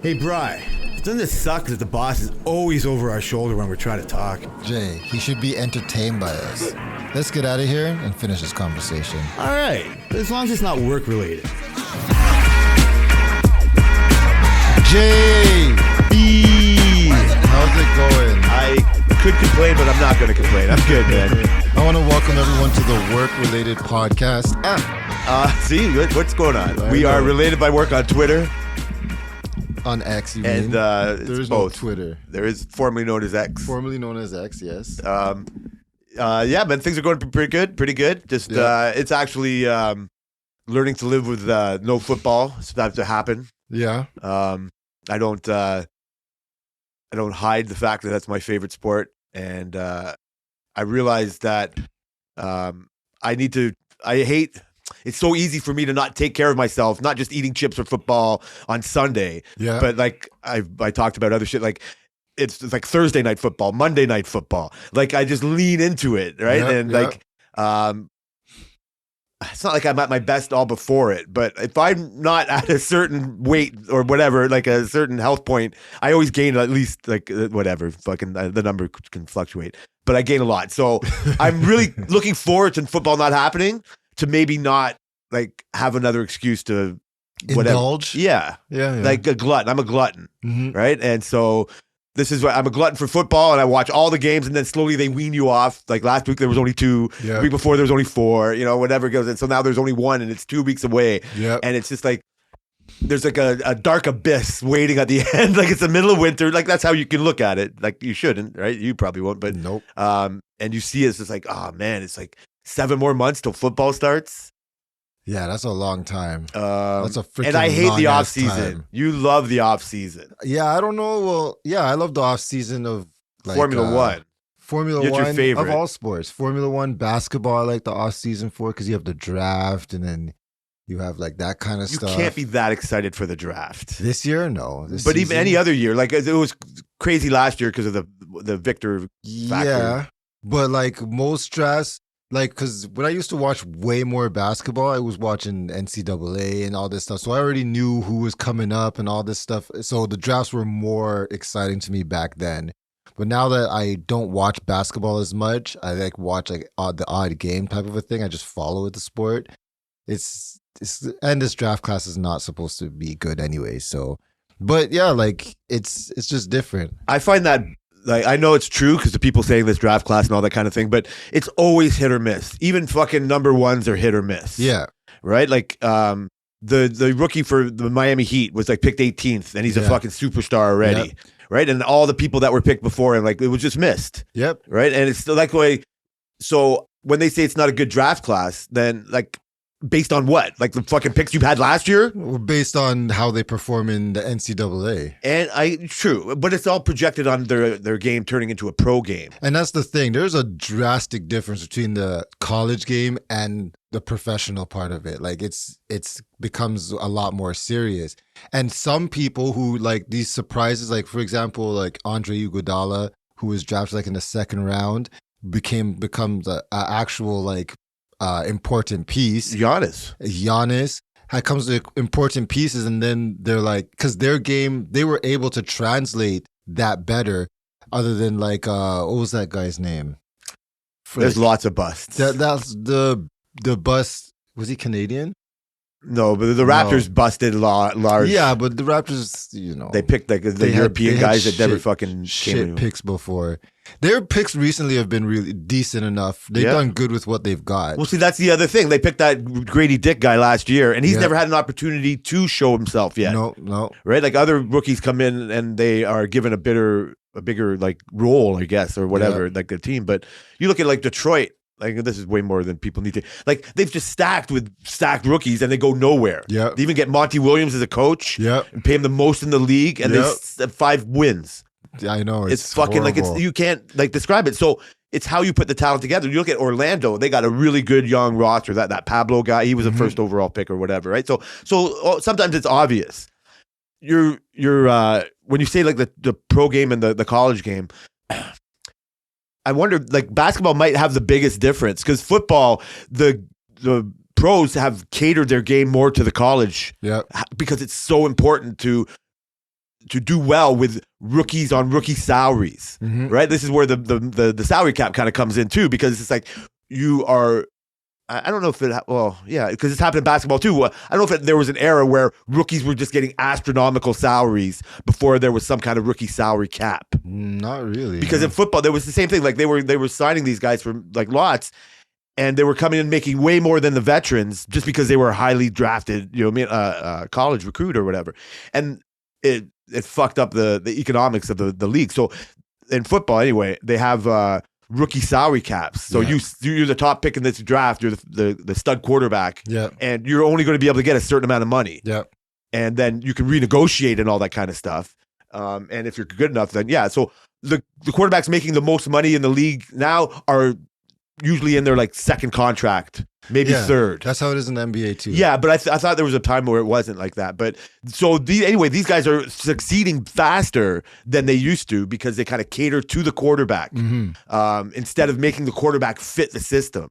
Hey, Bri, doesn't it suck that the boss is always over our shoulder when we're trying to talk? Jay, he should be entertained by us. Let's get out of here and finish this conversation. All right, as long as it's not work-related. Jay B, how's it going? I could complain, but I'm not going to complain. I'm good, man. I want to welcome everyone to the work-related podcast. See, what's going on? We are related by work on Twitter. On X, you and, mean? There is both. No Twitter. There is formerly known as X. Formerly known as X, yes. Yeah, man, things are going pretty good. Just it's actually learning to live with no football. It's about to happen. Yeah. I don't hide the fact that that's my favorite sport, and I realized that it's so easy for me to not take care of myself, not just eating chips or football on Sunday. Yeah. But like I talked about other shit, like it's like Thursday night football, Monday night football. Like I just lean into it, right? Like it's not like I'm at my best all before it, but if I'm not at a certain weight or whatever, like a certain health point, I always gain at least like whatever, fucking the number can fluctuate, but I gain a lot. So I'm really looking forward to football not happening, to maybe not like have another excuse to whatever. Indulge? Yeah. Like a glutton. I'm a glutton, right? And so this is what I'm a glutton for football, and I watch all the games, and then slowly they wean you off. Like last week there was only 2, the week before there was only 4, whatever goes. And so now there's only 1, and it's 2 weeks away. And it's just like there's like a dark abyss waiting at the end. Like it's the middle of winter. Like that's how you can look at it. Like you shouldn't, right? You probably won't, but nope. And you see it's just like, oh man, it's like 7 more months till football starts. Yeah, that's a long time. That's a freaking and I hate the off season. Time. You love the off season. Yeah, I don't know. Well, yeah, I love the off season of like, Formula One. Formula It's One your favorite of all sports. Formula One basketball, I like the off season for, because you have the draft, and then you have like that kind of stuff. You can't be that excited for the draft this year. No, but season? Even any other year, like it was crazy last year because of the Victor factor. Yeah, but like most drafts. Like, because when I used to watch way more basketball, I was watching NCAA and all this stuff. So I already knew who was coming up and all this stuff. So the drafts were more exciting to me back then. But now that I don't watch basketball as much, I like watch like the odd game type of a thing. I just follow the sport. And this draft class is not supposed to be good anyway. So, but yeah, like it's just different. I find that. Like I know it's true because the people saying this draft class and all that kind of thing, but it's always hit or miss. Even fucking number ones are hit or miss. Yeah. Right? Like the rookie for the Miami Heat was like picked 18th, and he's a fucking superstar already. Yep. Right? And all the people that were picked before him, like it was just missed. Yep. Right? And it's still like way. So when they say it's not a good draft class, then like based on what? Like the fucking picks you've had last year? Based on how they perform in the NCAA. And true, but it's all projected on their game turning into a pro game. And that's the thing. There's a drastic difference between the college game and the professional part of it. Like it's becomes a lot more serious. And some people who like these surprises, like for example, like Andre Iguodala, who was drafted like in the second round, becomes a actual like important piece. Giannis comes to important pieces, and then they're like, because their game, they were able to translate that better. Other than like, what was that guy's name? There's lots of busts. That's the bust. Was he Canadian? No, but the Raptors busted large. Yeah, but the Raptors, they picked like the European guys that never fucking shit picks before. Their picks recently have been really decent enough. They've done good with what they've got. Well, see, that's the other thing. They picked that Grady Dick guy last year, and he's never had an opportunity to show himself yet. No. Right? Like other rookies come in and they are given a bigger like role, I guess, or whatever, like the team. But you look at like Detroit. Like this is way more than people need to. Like they've just stacked rookies, and they go nowhere. Yeah, they even get Monty Williams as a coach. Yeah, and pay him the most in the league, and they have 5 wins. I know it's fucking horrible. like you can't like describe it. So it's how you put the talent together. You look at Orlando; they got a really good young roster. That Pablo guy, he was a first overall pick or whatever, right? So sometimes it's obvious. You're when you say like the pro game and the college game. I wonder, like basketball might have the biggest difference because football, the pros have catered their game more to the college, because it's so important to to do well with rookies on rookie salaries, right? This is where the salary cap kind of comes in too, because it's like you are. I don't know if it. Well, yeah, because it's happened in basketball too. I don't know if there was an era where rookies were just getting astronomical salaries before there was some kind of rookie salary cap. Not really. Because in football, there was the same thing. Like they were signing these guys for like lots, and they were coming in making way more than the veterans just because they were highly drafted, college recruit or whatever, and it fucked up the economics of the league. So in football, anyway, they have rookie salary caps. So you're the top pick in this draft. You're the stud quarterback. Yeah. And you're only going to be able to get a certain amount of money. Yeah. And then you can renegotiate and all that kind of stuff. And if you're good enough, then yeah. So the quarterbacks making the most money in the league now are usually in their like second contract, maybe third. That's how it is in the NBA too. Yeah, but I thought there was a time where it wasn't like that. But so these guys are succeeding faster than they used to because they kind of cater to the quarterback instead of making the quarterback fit the system.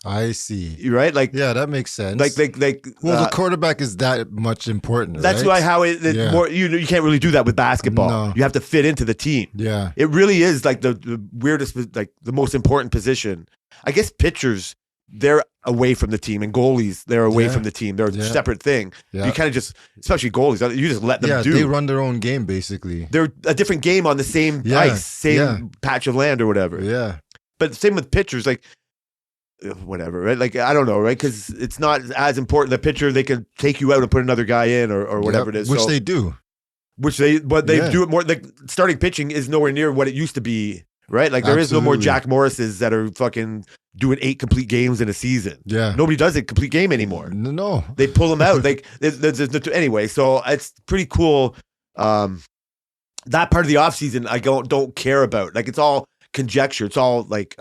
I see. Right? Like, yeah, that makes sense. Well, the quarterback is that much important. That's right? why how it more you can't really do that with basketball. No. You have to fit into the team. Yeah, it really is like the weirdest, like the most important position. I guess pitchers, they're away from the team, and goalies, they're away from the team. They're a separate thing. Yeah. You kind of just, especially goalies, you just let them do. They run their own game basically. They're a different game on the same ice, same patch of land or whatever. Yeah, but same with pitchers, like. Whatever, right? Like, I don't know, right? Because it's not as important. The pitcher, they can take you out and put another guy in or whatever it is. Which they do. But they do it more. Like, starting pitching is nowhere near what it used to be, right? Like, there is no more Jack Morrises that are fucking doing 8 complete games in a season. Yeah. Nobody does a complete game anymore. No. They pull them out. Like, anyway, so it's pretty cool. That part of the offseason, I don't care about. Like, it's all conjecture. It's all like,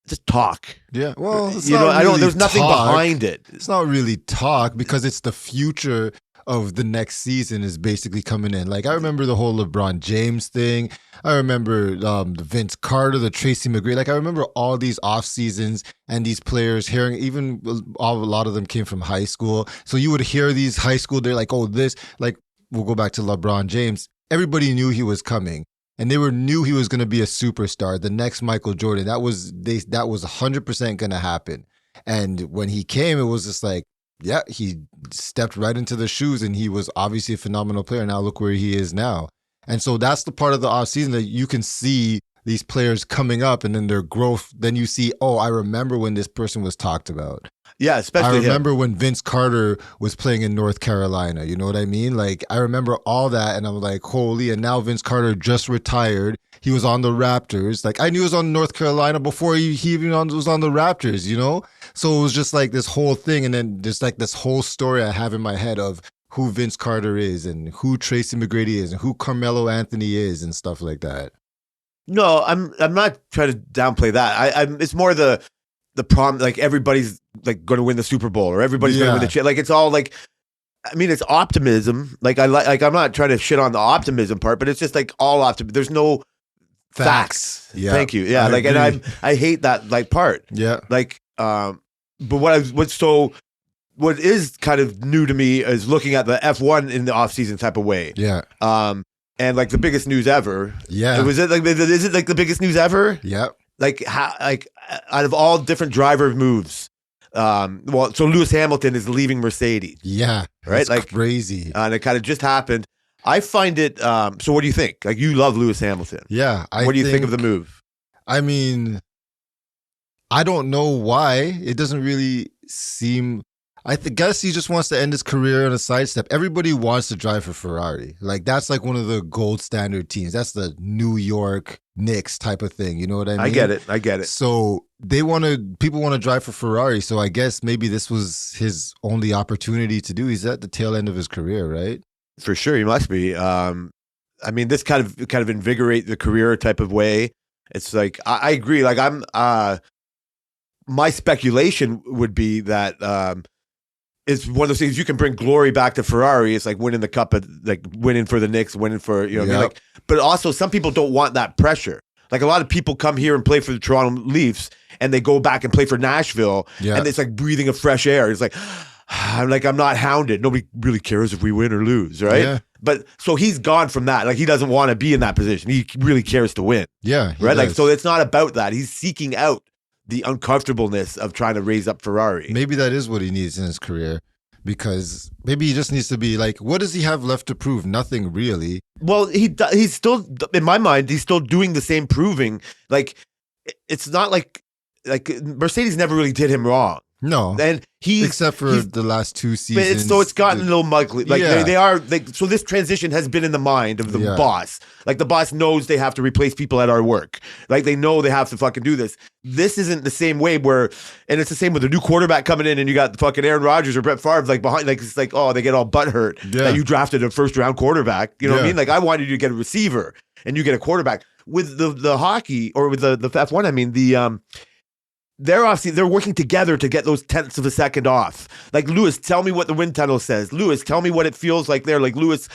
just talk. Yeah. Well, it's there's nothing behind it. It's not really talk because it's the future of the next season is basically coming in. Like, I remember the whole LeBron James thing. I remember the Vince Carter, the Tracy McGrady. Like, I remember all these off seasons and these players hearing, even a lot of them came from high school. So you would hear these high school, they're like, oh, this, like, we'll go back to LeBron James. Everybody knew he was coming. And they knew he was going to be a superstar, the next Michael Jordan. That was 100% going to happen. And when he came, it was just like, yeah, he stepped right into the shoes, and he was obviously a phenomenal player. Now look where he is now. And so that's the part of the offseason that you can see these players coming up and then their growth. Then you see, oh, I remember when this person was talked about. Yeah, especially I remember when Vince Carter was playing in North Carolina. You know what I mean? Like, I remember all that, and I'm like, holy. And now Vince Carter just retired. He was on the Raptors. Like, I knew he was on North Carolina before he even was on the Raptors, you know? So it was just like this whole thing, and then there's like this whole story I have in my head of who Vince Carter is and who Tracy McGrady is and who Carmelo Anthony is and stuff like that. No, I'm not trying to downplay that. It's more the problem, like everybody's like going to win the Super Bowl or everybody's going to win the chip. Like, it's all like, I mean, it's optimism. Like, I'm not trying to shit on the optimism part, but it's just like all optimism. There's no facts. Yeah. Thank you. Yeah. And I hate that like part. Yeah. Like, but what is kind of new to me is looking at the F1 in the offseason type of way. Yeah. And like the biggest news ever. Yeah. Is it like the biggest news ever? Yeah. Like, how, like, out of all different driver moves, so Lewis Hamilton is leaving Mercedes. Yeah, right, like crazy, and it kind of just happened. I find it. So, what do you think? Like, you love Lewis Hamilton. Yeah. What do you think of the move? I mean, I don't know why. It doesn't really seem. I guess he just wants to end his career on a sidestep. Everybody wants to drive for Ferrari. Like, that's like one of the gold standard teams. That's the New York Knicks type of thing. You know what I mean? I get it. So people want to drive for Ferrari. So I guess maybe this was his only opportunity to do. He's at the tail end of his career, right? For sure, he must be. I mean, this kind of invigorate the career type of way. It's like, I agree. Like, my speculation would be that, it's one of those things you can bring glory back to Ferrari. It's like winning the cup, like winning for the Knicks, winning for, you know what I mean? Like, but also some people don't want that pressure. Like, a lot of people come here and play for the Toronto Leafs and they go back and play for Nashville and it's like breathing of fresh air. It's like, I'm not hounded. Nobody really cares if we win or lose, right? Yeah. But so he's gone from that. Like he doesn't want to be in that position. He really cares to win, Yeah. he right? Like does. so, it's not about that. He's seeking out the uncomfortableness of trying to raise up Ferrari. Maybe that is what he needs in his career, because maybe he just needs to be like, what does he have left to prove? Nothing really. Well, he's still, in my mind, he's still doing the same proving. Like it's not like Mercedes never really did him wrong. No. And Except for the last 2 seasons. so it's gotten a little muggly. Like Yeah. they are like, so this transition has been in the mind of the Yeah. boss. Like the boss knows they have to replace people at our work. Like they know they have to fucking do this. This isn't the same way where, and it's the same with a new quarterback coming in and you got the fucking Aaron Rodgers or Brett Favre like behind, like it's like, oh, they get all butthurt that you drafted a first round quarterback. You know what I mean? Like I wanted you to get a receiver and you get a quarterback. With the hockey or with the F1, I mean they're obviously they're working together to get those tenths of a second off. Like Lewis, tell me what the wind tunnel says. Lewis, tell me what it feels like there. Like Lewis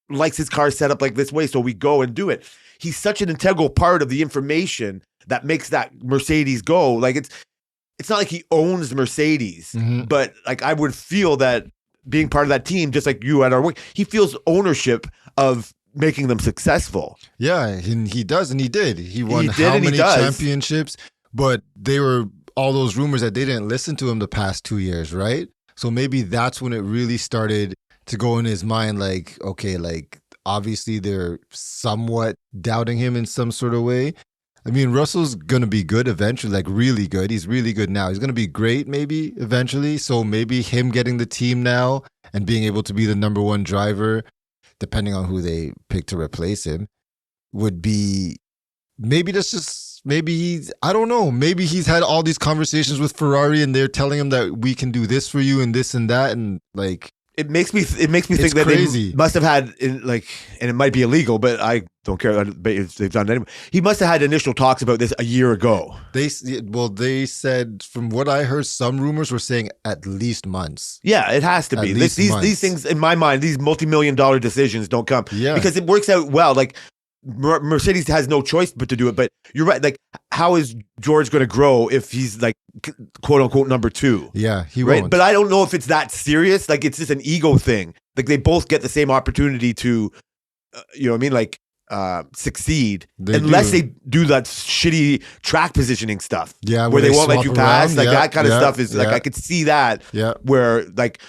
likes his car set up like this way, so we go and do it. He's such an integral part of the information that makes that Mercedes go. Like it's not like he owns Mercedes, but like I would feel that being part of that team, just like you at our work, he feels ownership of making them successful. Yeah, and he does, and he did. He won did, how and he many does. championships? But they were all those rumors that they didn't listen to him the past 2 years, right? So maybe that's when it really started to go in his mind, like, okay, like obviously they're somewhat doubting him in some sort of way. I mean, Russell's going to be good eventually, like really good. He's really good now. He's going to be great maybe eventually. So maybe him getting the team now and being able to be the number one driver, depending on who they pick to replace him, would be maybe that's just, maybe he's, I don't know, maybe he's had all these conversations with Ferrari and they're telling him that we can do this for you and this and that, and like it makes me think that crazy. they must have had and it might be illegal, but I don't care if they've done it anyway. He must have had initial talks about this a year ago. They said, from what I heard, some rumors were saying at least months. Yeah, it has to be. These things in my mind, these multi-million-dollar decisions don't come because it works out well. Like Mercedes has no choice but to do it. But you're right. Like, how is George going to grow if he's like quote unquote number 2? Yeah, he right. won't. But I don't know if it's that serious. Like, it's just an ego thing. Like, they both get the same opportunity to, you know what I mean? Like, succeed unless they do that shitty track positioning stuff. Yeah, where they won't let swap you pass. around. Like Yeah, that kind of yeah, stuff is like yeah. I could see that. Yeah. Where like.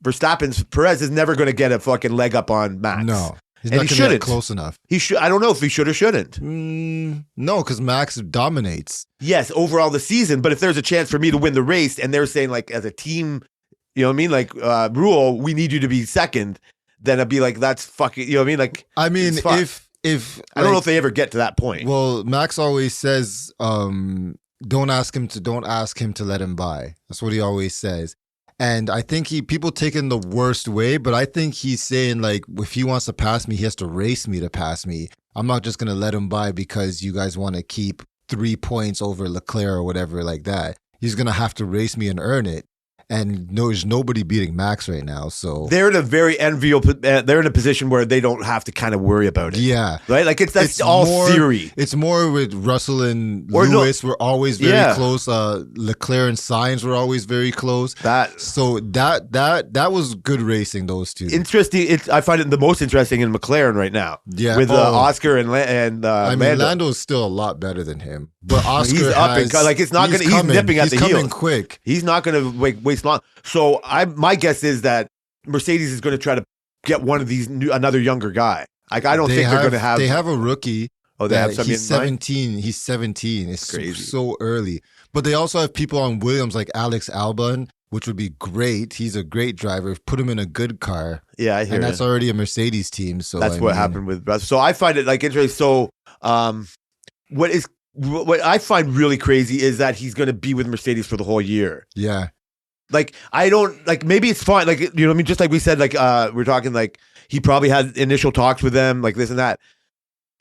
Verstappen's Perez is never going to get a fucking leg up on Max. No, he's And not he gonna get shouldn't. close enough. He should. I don't know if he should or shouldn't. No, because Max dominates. Yes, overall the season. But if there's a chance for me to win the race, and they're saying like as a team, you know what I mean? Like rule, we need you to be second. Then I'd be like, that's fucking. You know what I mean? Like, I mean, it's fine. if I don't know if they ever get to that point. Well, Max always says, don't ask him to let him by. That's what he always says. And I think people take it in the worst way, but I think he's saying like, if he wants to pass me, he has to race me to pass me. I'm not just going to let him by because you guys want to keep 3 points over Leclerc or whatever like that. He's going to have to race me and earn it. And there's nobody beating Max right now, so they're in a very enviable. They're in a position where they don't have to kind of worry about it. Yeah, right. Like that's all more, theory. It's more with Russell and Lewis were always very close. Leclerc and Sainz were always very close. That was good racing. Those two interesting. I find it the most interesting in McLaren right now. Yeah, with Oscar and I mean, Lando. Lando's still a lot better than him, but Oscar he's up and like it's not gonna. He's nipping at the heels. Quick. He's not gonna waste long. So my guess is that Mercedes is going to try to get one of these another younger guy. Like I don't think they're going to have. They have a rookie. Oh, they have something. He's 17. He's 17. It's crazy. So early. But they also have people on Williams like Alex Albon, which would be great. He's a great driver. Put him in a good car. Yeah, I hear. And that's already a Mercedes team. So that's what happened with Russell. So I find it like interesting. So what I find really crazy is that he's going to be with Mercedes for the whole year. Yeah. Like, I don't, like, maybe it's fine. Like, you know what I mean? Just like we said, like, we're talking, like, he probably had initial talks with them, like this and that.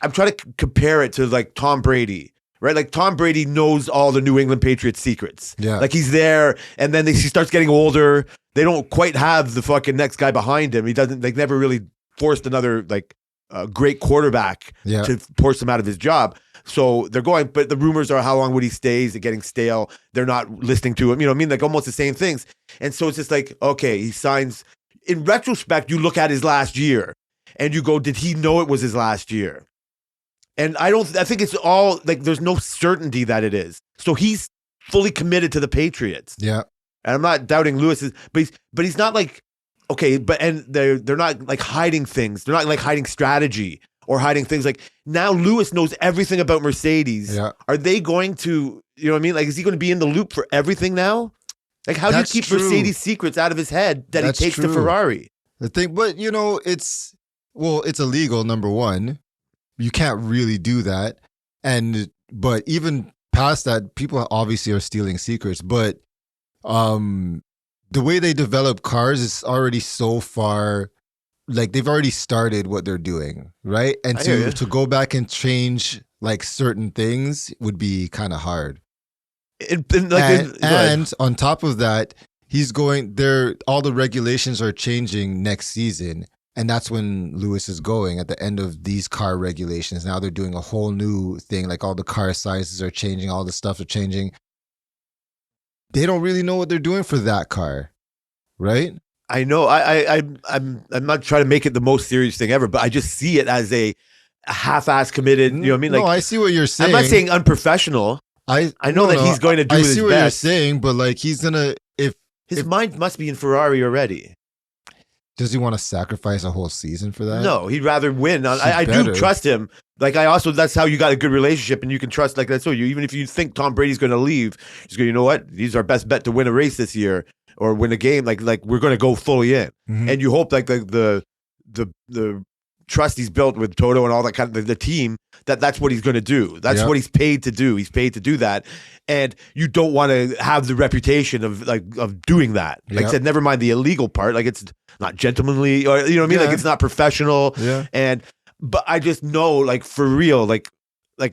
I'm trying to compare it to, like, Tom Brady, right? Like, Tom Brady knows all the New England Patriots secrets. Yeah. Like, he's there, and then he starts getting older. They don't quite have the fucking next guy behind him. He doesn't, like, never really forced another, like, great quarterback to force him out of his job. So they're going, but the rumors are how long would he stay? Is it getting stale? They're not listening to him. You know what I mean? Like almost the same things. And so it's just like, okay, he signs. In retrospect, you look at his last year and you go, did he know it was his last year? And I think it's all like, there's no certainty that it is. So he's fully committed to the Patriots. Yeah. And I'm not doubting Lewis's, but he's not like, okay, and they're not like hiding things. They're not like hiding strategy or hiding things. Like now Lewis knows everything about Mercedes. Yeah. Are they going to, you know what I mean? Like, is he going to be in the loop for everything now? Like, how do you keep Mercedes secrets out of his head that he takes to Ferrari? The thing, but you know, it's illegal, number one. You can't really do that. But even past that, people obviously are stealing secrets. But the way they develop cars is already so far, like they've already started what they're doing, right? And to go back and change like certain things would be kind of hard. And on top of that, he's going there. All the regulations are changing next season. And that's when Lewis is going at the end of these car regulations. Now they're doing a whole new thing. Like all the car sizes are changing. All the stuff are changing. They don't really know what they're doing for that car, right? I know. I'm not trying to make it the most serious thing ever, but I just see it as a half-ass committed. You know what I mean? Like, no, I see what you're saying. I'm not saying unprofessional. I know that he's going to do his best. I see what you're saying, but like he's gonna his mind must be in Ferrari already. Does he want to sacrifice a whole season for that? No, he'd rather win. I do trust him. Like that's how you got a good relationship, and you can trust like that's so you. Even if you think Tom Brady's going to leave, he's going. You know what? He's our best bet to win a race this year or win a game. Like we're going to go fully in, and you hope like the trust he's built with Toto and all that kind of the team that's what he's going to do. That's what he's paid to do. He's paid to do that, and you don't want to have the reputation of doing that. Like I said, never mind the illegal part. Like it's not gentlemanly, or you know what I mean. Like it's not professional. Yeah. But I just know, like for real, like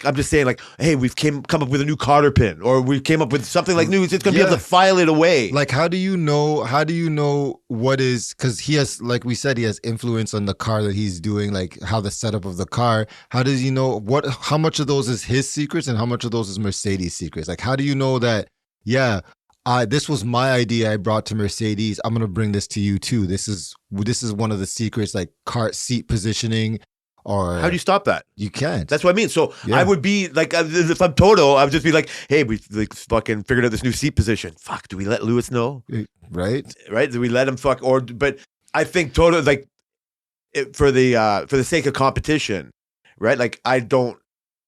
I'm just saying, like, hey, we've come up with a new cotter pin, or we came up with something like new. It's going to be able to file it away. Like, how do you know what is? Because he has, like we said, he has influence on the car that he's doing, like how the setup of the car. How does he know how much of those is his secrets and how much of those is Mercedes secrets? Like, how do you know that? Yeah. This was my idea I brought to Mercedes. I'm gonna bring this to you too. This is one of the secrets, like car seat positioning. Or how do you stop that? You can't. That's what I mean. So I would be like, if I'm Toto, I would just be like, hey, we like fucking figured out this new seat position. Fuck, do we let Lewis know? Right. Do we let him fuck? But I think Toto, like, for the sake of competition, right? Like I don't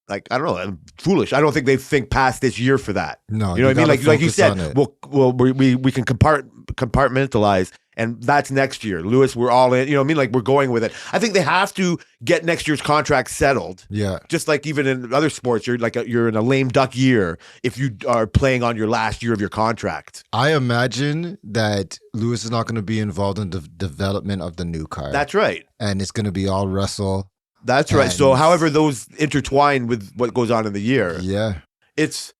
know. I'm foolish. I don't think they think past this year for that. No, you know what I mean. Like you said, we can compartmentalize, and that's next year. Lewis, we're all in. You know what I mean? Like we're going with it. I think they have to get next year's contract settled. Yeah. Just like even in other sports, you're in a lame duck year if you are playing on your last year of your contract. I imagine that Lewis is not going to be involved in the development of the new car. That's right. And it's going to be all Russell. That's right. So however those intertwine with what goes on in the year. Yeah. It's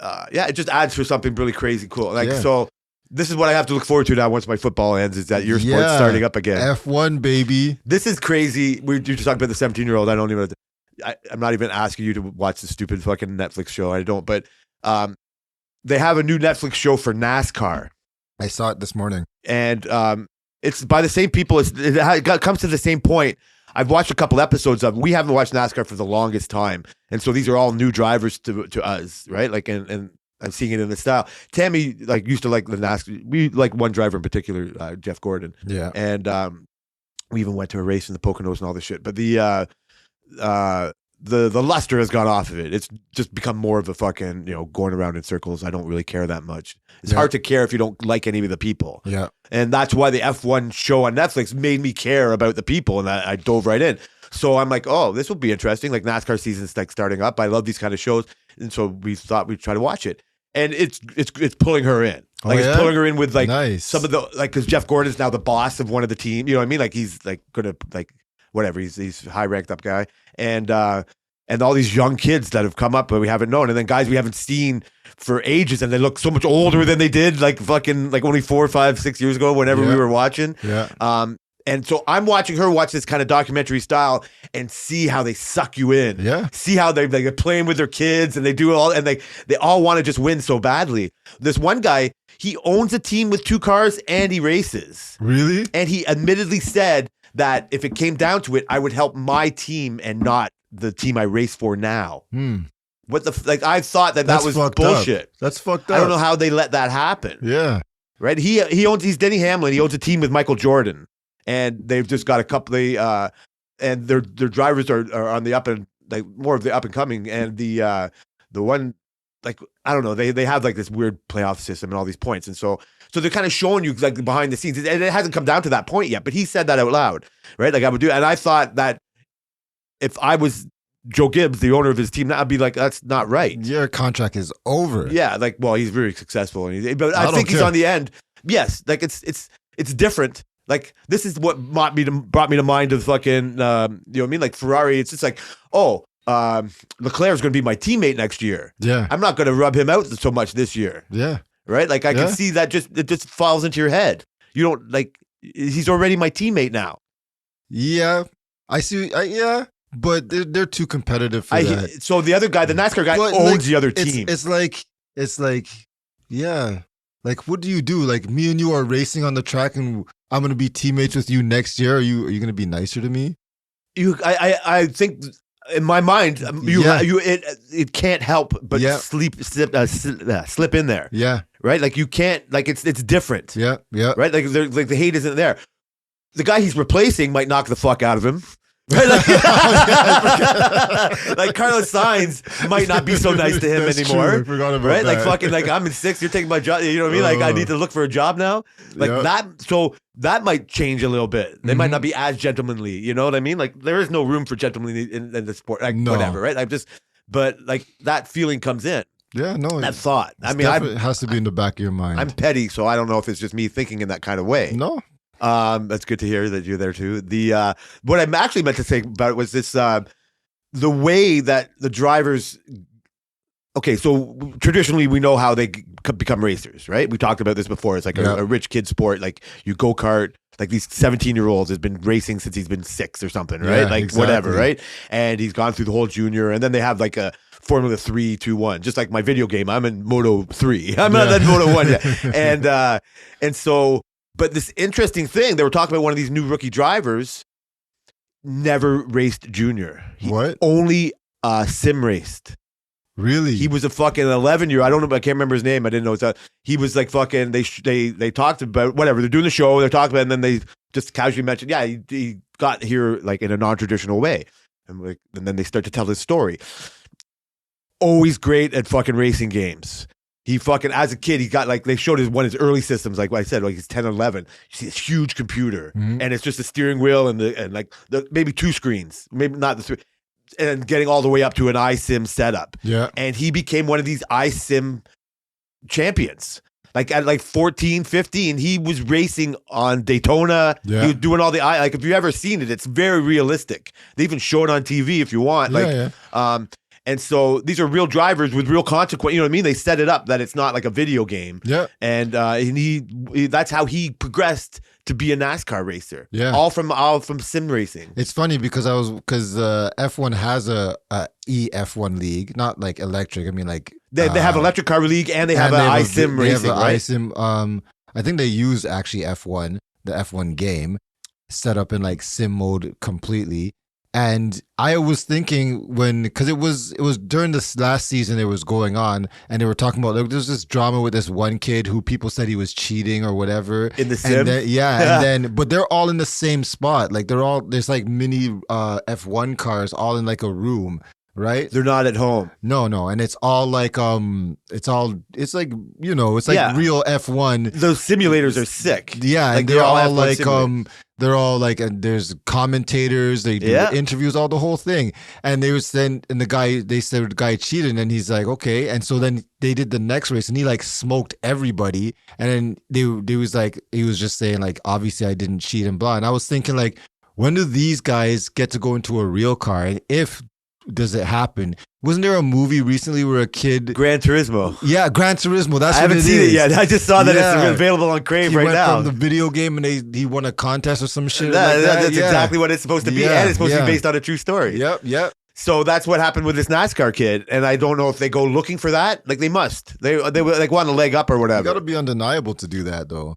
it just adds for something really crazy cool. Like so this is what I have to look forward to now once my football ends, is that your sport's starting up again. F1 baby. This is crazy. You're just talking about the 17-year-old. I'm not even asking you to watch the stupid fucking Netflix show. I don't, but they have a new Netflix show for NASCAR. I saw it this morning. And it's by the same people. It comes to the same point. I've watched a couple episodes of. We haven't watched NASCAR for the longest time, and so these are all new drivers to us, right? Like, and I'm seeing it in the style. Tammy used to like the NASCAR. We like one driver in particular, Jeff Gordon. Yeah, and we even went to a race in the Poconos and all this shit. But the luster has gone off of it. It's just become more of a fucking going around in circles. I don't really care that much. It's hard to care if you don't like any of the people. Yeah. And that's why the F1 show on Netflix made me care about the people, and I dove right in. So I'm like, oh, this will be interesting. Like NASCAR season's like starting up. I love these kind of shows, and so we thought we'd try to watch it. And it's pulling her in. It's pulling her in with some of the because Jeff Gordon's now the boss of one of the team. You know what I mean? Like he's like gonna whatever. He's high ranked up guy, and all these young kids that have come up but we haven't known, and then guys we haven't seen for ages, and they look so much older than they did like only 4, 5, 6 years ago whenever we were watching. Yeah. And so I'm watching her watch this kind of documentary style and see how they suck you in. Yeah. See how they're playing with their kids and they do it all, and they all want to just win so badly. This one guy, he owns a team with 2 cars and he races. Really? And he admittedly said that if it came down to it, I would help my team and not the team I race for now. What the like? I thought that That's was fucked bullshit. Up. That's fucked up. I don't know how they let that happen. Yeah. Right? He's Denny Hamlin. He owns a team with Michael Jordan, and they've just got a couple. And their drivers are on the up and like more of the up and coming, and the one like I don't know. They have like this weird playoff system and all these points, and so they're kind of showing you like behind the scenes, and it hasn't come down to that point yet. But he said that out loud, right? Like I would do, and I thought that if I was Joe Gibbs, the owner of his team, I'd be like, that's not right. Your contract is over. Yeah, like, well, he's very succsuccessful, but I don't think he's care. on the end. Yes, like it's different. Like this is what brought me to mind of fucking, you know what I mean? Like Ferrari, it's just like, oh, Leclerc's going to be my teammate next year. Yeah. I'm not going to rub him out so much this year. Yeah. Right? Like I can see that it just falls into your head. You don't like, he's already my teammate now. Yeah. I see. Yeah. But they're too competitive for that. So the other guy, the NASCAR guy, But, owns like, the other team. It's like, yeah. Like, what do you do? Like, me and you are racing on the track, and I'm gonna be teammates with you next year. Are you gonna be nicer to me? I think in my mind, it can't help but slip in there. Yeah. Right. Like you can't. Like it's different. Yeah. Yeah. Right. Like the hate isn't there. The guy he's replacing might knock the fuck out of him. Right? Like, like Carlos Sainz might not be so nice to him That's anymore. true. I forgot about right? that. Like fucking like I'm in 6th, you're taking my job. You know what I mean? Like I need to look for a job now. Like that. So that might change a little bit. They might not be as gentlemanly. You know what I mean? Like there is no room for gentlemanly in the sport. Like, No. Whatever. Right? But like that feeling comes in. Yeah. No. That thought. I mean, it has to be in the back of your mind. I'm petty, so I don't know if it's just me thinking in that kind of way. No. That's good to hear that you're there too. The what I actually meant to say about it was this the way that the drivers. Okay, so traditionally we know how they become racers, right? We talked about this before. It's like a rich kid sport. Like you go kart. Like these 17-year-olds has been racing since he's been 6 or something, right? Yeah, like exactly. whatever, right? And he's gone through the whole junior, and then they have like a Formula 3, 2, 1. Just like my video game, I'm in Moto 3. I'm not in Moto 1 yet. And so. But this interesting thing, they were talking about one of these new rookie drivers never raced junior. He What? only sim raced. Really? He was a fucking 11-year. I don't know. I can't remember his name. I didn't know. He was like fucking. They talked about whatever. They're doing the show. They're talking about, it, and then they just casually mentioned, yeah, he got here like in a non-traditional way, and then they start to tell his story. Always great at fucking racing games. He fucking, as a kid, he got like, they showed one of his early systems, like what I said, like he's 10 or 11. You see this huge computer, and it's just a steering wheel and like maybe 2 screens, maybe not the 3, and getting all the way up to an iSim setup. Yeah. And he became one of these iSim champions. Like at like 14, 15, he was racing on Daytona. Yeah. He was doing all like if you've ever seen it, it's very realistic. They even show it on TV if you want. And so these are real drivers with real consequence. You know what I mean? They set it up that it's not like a video game. Yeah. And he that's how he progressed to be a NASCAR racer. Yeah. All from sim racing. It's funny because F1 has a EF1 league, not like electric. I mean, like They have electric car league and they have an iSim racing. They have right? iSim. I think they use actually F1, the F1 game, set up in like sim mode completely. And I was thinking because it was during this last season it was going on, and they were talking about there's this drama with this one kid who people said he was cheating or whatever In the sim? And then but they're all in the same spot, like there's like mini F1 cars all in like a room, right? They're not at home. No, and it's all like it's like it's like real F1. Those simulators are sick. Yeah, like and they're all F1 like simulators. they're all like, and there's commentators, they do interviews, all the whole thing. And they said the guy cheated, and he's like, okay. And so then they did the next race, and he like smoked everybody. And then he was just saying like, obviously I didn't cheat and blah. And I was thinking like, when do these guys get to go into a real car? And if does it happen? Wasn't there a movie recently where a kid? Gran Turismo. Yeah, Gran Turismo. That's I what haven't seen it yet. I just saw that Yeah. it's available on Crave He right went now. from the video game and he won a contest or some shit That- like that. That's Yeah. exactly what it's supposed to be, Yeah, and it's supposed to yeah. be based on a true story. Yep. So that's what happened with this NASCAR kid, and I don't know if they go looking for that. Like they must. They like want a leg up or You whatever. got to be undeniable to do that, though.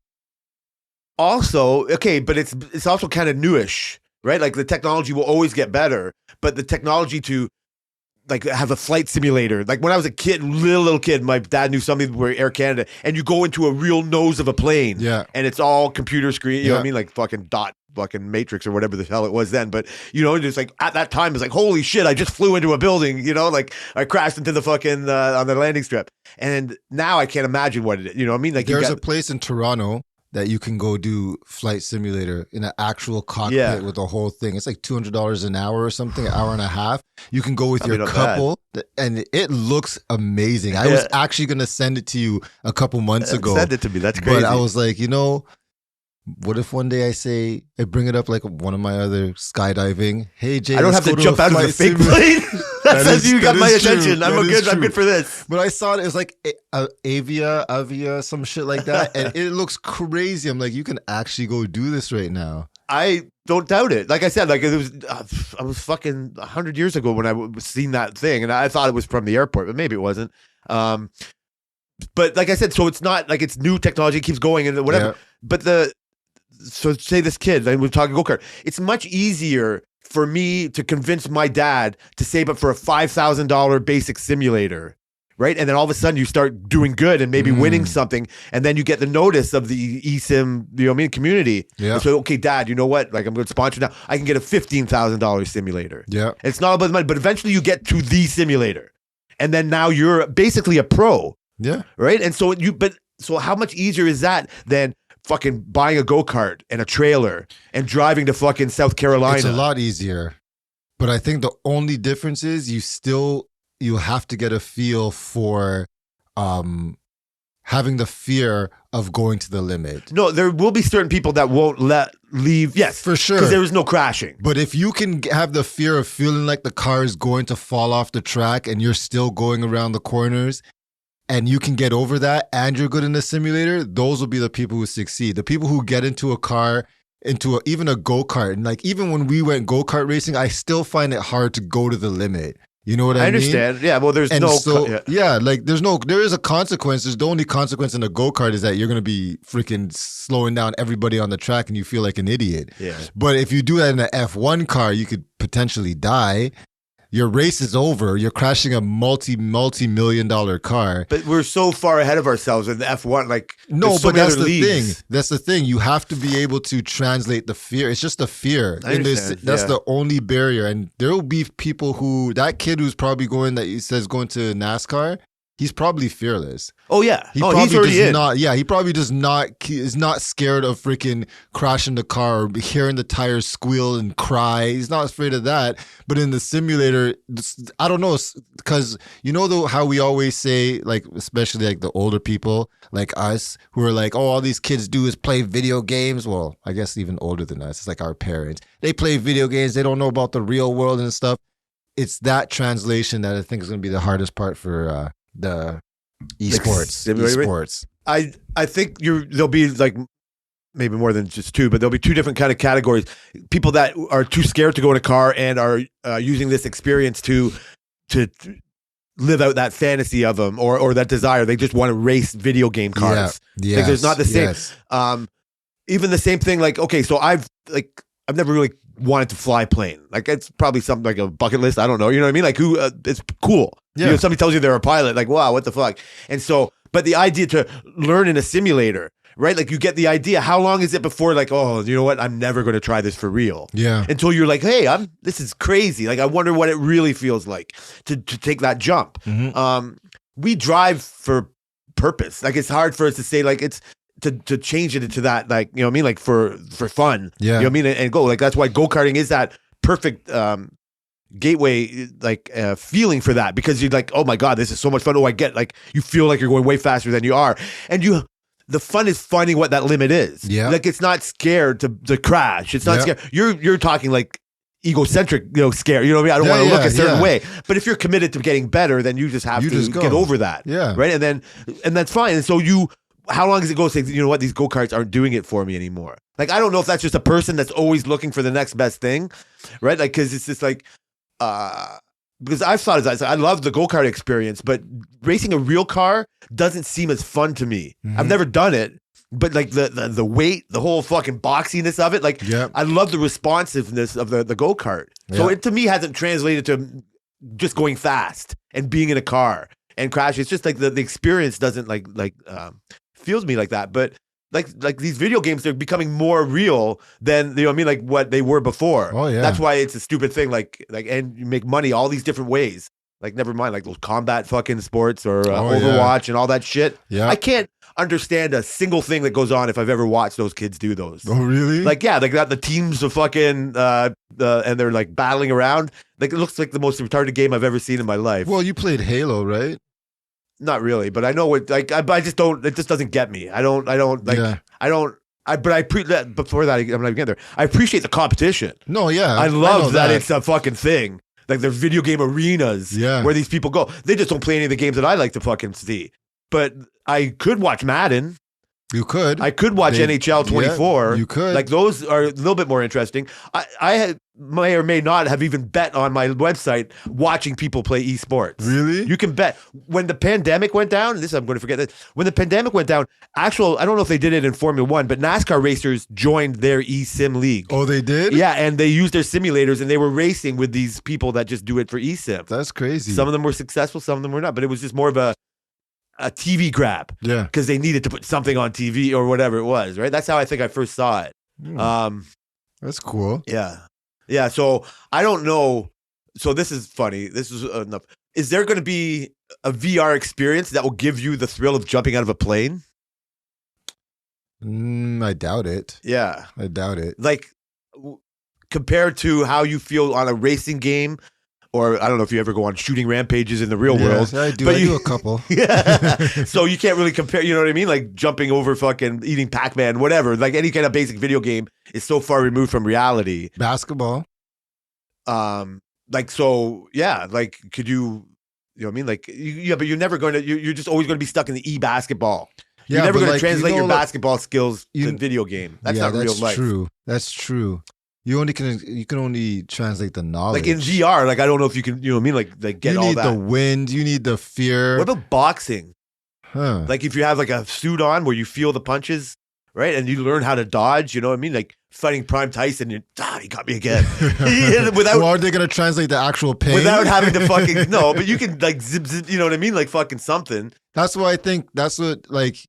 Also, okay, but it's also kind of newish, right? Like the technology will always get better, but the technology to like have a flight simulator. Like when I was a kid, little kid, my dad knew something where Air Canada, and you go into a real nose of a plane, Yeah. and it's all computer screen. You know what I Yeah. mean? Like fucking Matrix or whatever the hell it was then. But you know, just like at that time, it's like holy shit, I just flew into a building. You know, like I crashed into the fucking on the landing strip, and now I can't imagine what it is. You know what I mean? Like There's a place in Toronto that you can go do flight simulator in an actual cockpit Yeah. with the whole thing. It's like $200 an hour or something, an hour and a half. You can go with That'd your be not bad. couple, and it looks amazing. I was actually gonna send it to you a couple months ago, Send it to me. That's crazy. but I was like, what if one day I bring it up like one of my other skydiving? Hey Jay, I don't have let's to go jump a out of the flight fake simulator. plane. That says you got that my is true. attention. I'm That is good. I'm true. good for this. But I saw it was like Avia, some shit like that, and it looks crazy. I'm like, you can actually go do this right now. I don't doubt it. Like I said, like it was, I was fucking 100 years ago when I was seen that thing, and I thought it was from the airport, but maybe it wasn't. But like I said, so it's not like it's new technology, it keeps going and whatever. Yeah. But so say this kid, and we're talking go kart. It's much easier for me to convince my dad to save up for a $5,000 basic simulator. Right. And then all of a sudden you start doing good and maybe winning something. And then you get the notice of the eSIM, you know what I mean, community. Yeah. And so, okay, Dad, you know what? Like, I'm going to sponsor now. I can get a $15,000 simulator. Yeah. It's not about the money, but eventually you get to the simulator. And then now you're basically a pro. Yeah. Right. And so so how much easier is that than fucking buying a go-kart and a trailer and driving to fucking South Carolina? It's a lot easier. But I think the only difference is you have to get a feel for having the fear of going to the limit. No, there will be certain people that won't leave. Yes, For sure. because there is no crashing. But if you can have the fear of feeling like the car is going to fall off the track and you're still going around the corners and you can get over that and you're good in the simulator, those will be the people who succeed. The people who get into a car, even a go-kart, and like even when we went go-kart racing, I still find it hard to go to the limit. You know what I mean? I understand. Yeah, well, there's And no. so, like there is a consequence. The only consequence in a go-kart is that you're going to be freaking slowing down everybody on the track and you feel like an idiot. Yeah. But if you do that in an F1 car, you could potentially die. Your race is over. You're crashing a multi-million-dollar car. But we're so far ahead of ourselves in the F1. Like, No, there's so but many that's other the leagues. thing. That's the thing. You have to be able to translate the fear. It's just a fear. I And understand, that's yeah. the only barrier. And there will be people that kid who's probably going to NASCAR, he's probably fearless. Oh yeah. He He's probably already does in. not. Yeah, he probably does not. He is not scared of freaking crashing the car or hearing the tires squeal and cry. He's not afraid of that. But in the simulator, I don't know, because how we always say, like, especially like the older people like us who are like, oh, all these kids do is play video games. Well, I guess even older than us, it's like our parents. They play video games. They don't know about the real world and stuff. It's that translation that I think is going to be the hardest part for the esports. simulator? Esports. I think there'll be like maybe more than just two, but there'll be two different kind of categories. People that are too scared to go in a car and are using this experience to live out that fantasy of them or that desire. They just want to race video game cars. Yeah. Like, there's not the same. Yes. Even the same thing. Like, okay, so I've never really wanted to fly a plane. Like, it's probably something like a bucket list. I don't know. You know what I mean? Like, it's cool. Yeah. You know, somebody tells you they're a pilot. Like, wow, what the fuck? And so, but the idea to learn in a simulator, right? Like, you get the idea. How long is it before, like, oh, you know what? I'm never going to try this for real. Yeah. Until you're like, hey, this is crazy. Like, I wonder what it really feels like to take that jump. Mhm. We drive for purpose. Like, it's hard for us to say, like, it's to change it into that, like, you know what I mean? Like, for fun. Yeah. You know what I mean? And go. Like, that's why go-karting is that perfect gateway, like, feeling for that, because you're like, oh my God, this is so much fun. Oh, I get, like, you feel like you're going way faster than you are. And the fun is finding what that limit is. Yeah. Like, it's not scared to crash. It's not Yeah. scared. You're talking like egocentric, scare. You know what I mean? I don't Yeah, want to look yeah, a certain yeah. way. But if you're committed to getting better, then you just have You to just go. get over that. Yeah. Right. And that's fine. And so how long does it go? Say, you know what? These go-karts aren't doing it for me anymore. Like, I don't know if that's just a person that's always looking for the next best thing. Right. Like, cause it's just like, because I've thought of that. I love the go-kart experience, but racing a real car doesn't seem as fun to me. Mhm. I've never done it. But like the weight, the whole fucking boxiness of it, like Yep. I love the responsiveness of the go kart. So Yeah. it to me hasn't translated to just going fast and being in a car and crashing. It's just like the experience doesn't feels me like that. But like these video games, they're becoming more real than like what they were before. Oh, yeah. That's why it's a stupid thing. Like and you make money all these different ways. Like never mind like those combat fucking sports or Overwatch and all that shit. Yeah. I can't understand a single thing that goes on if I've ever watched those kids do those. Oh, really? Like, yeah, like that the teams of fucking and they're like battling around. Like it looks like the most retarded game I've ever seen in my life. Well, you played Halo, right? Not really, but I know what I just don't. It just doesn't get me. I don't like. Yeah. I don't. Before that, I'm not even getting there. I appreciate the competition. No, yeah. I know love that it's a fucking thing. Like there's video game arenas where these people go. They just don't play any of the games that I like to fucking see. But I could watch Madden. You could. I could watch NHL 24. Yeah, you could. Like those are a little bit more interesting. I may or may not have even bet on my website watching people play esports. Really? You can bet. When the pandemic went down, I'm going to forget this. When the pandemic went down, I don't know if they did it in Formula One, but NASCAR racers joined their eSIM league. Oh, they did? Yeah, and they used their simulators and they were racing with these people that just do it for eSIM. That's crazy. Some of them were successful, some of them were not, but it was just more of a TV grab. Yeah. Because they needed to put something on TV or whatever it was, right? That's how I think I first saw it. That's cool. Yeah. Yeah. So I don't know. So this is funny. This is enough. Is there going to be a VR experience that will give you the thrill of jumping out of a plane? I doubt it. Yeah. I doubt it. Like compared to how you feel on a racing game, or I don't know if you ever go on shooting rampages in the real world. I do. But I do a couple. Yeah. So you can't really compare, you know what I mean? Like jumping over fucking eating Pac-Man, whatever. Like any kind of basic video game is so far removed from reality. Basketball. Like, so, yeah, like, could you know what I mean? Like, but you're never going to, you're just always going to be stuck in the e-basketball. Yeah, you're never but going to translate your like, basketball skills to video game. That's not real life. That's true. That's true. You can only translate the knowledge. Like in VR, like I don't know if you can, you know what I mean? Like get all that. You need the wind. You need the fear. What about boxing? Huh. Like if you have like a suit on where you feel the punches, right? And you learn how to dodge, you know what I mean? Like fighting Prime Tyson, he got me again. Well, are they going to translate the actual pain? Without having to fucking, no, but you can like zip, you know what I mean? Like fucking something. That's why I think the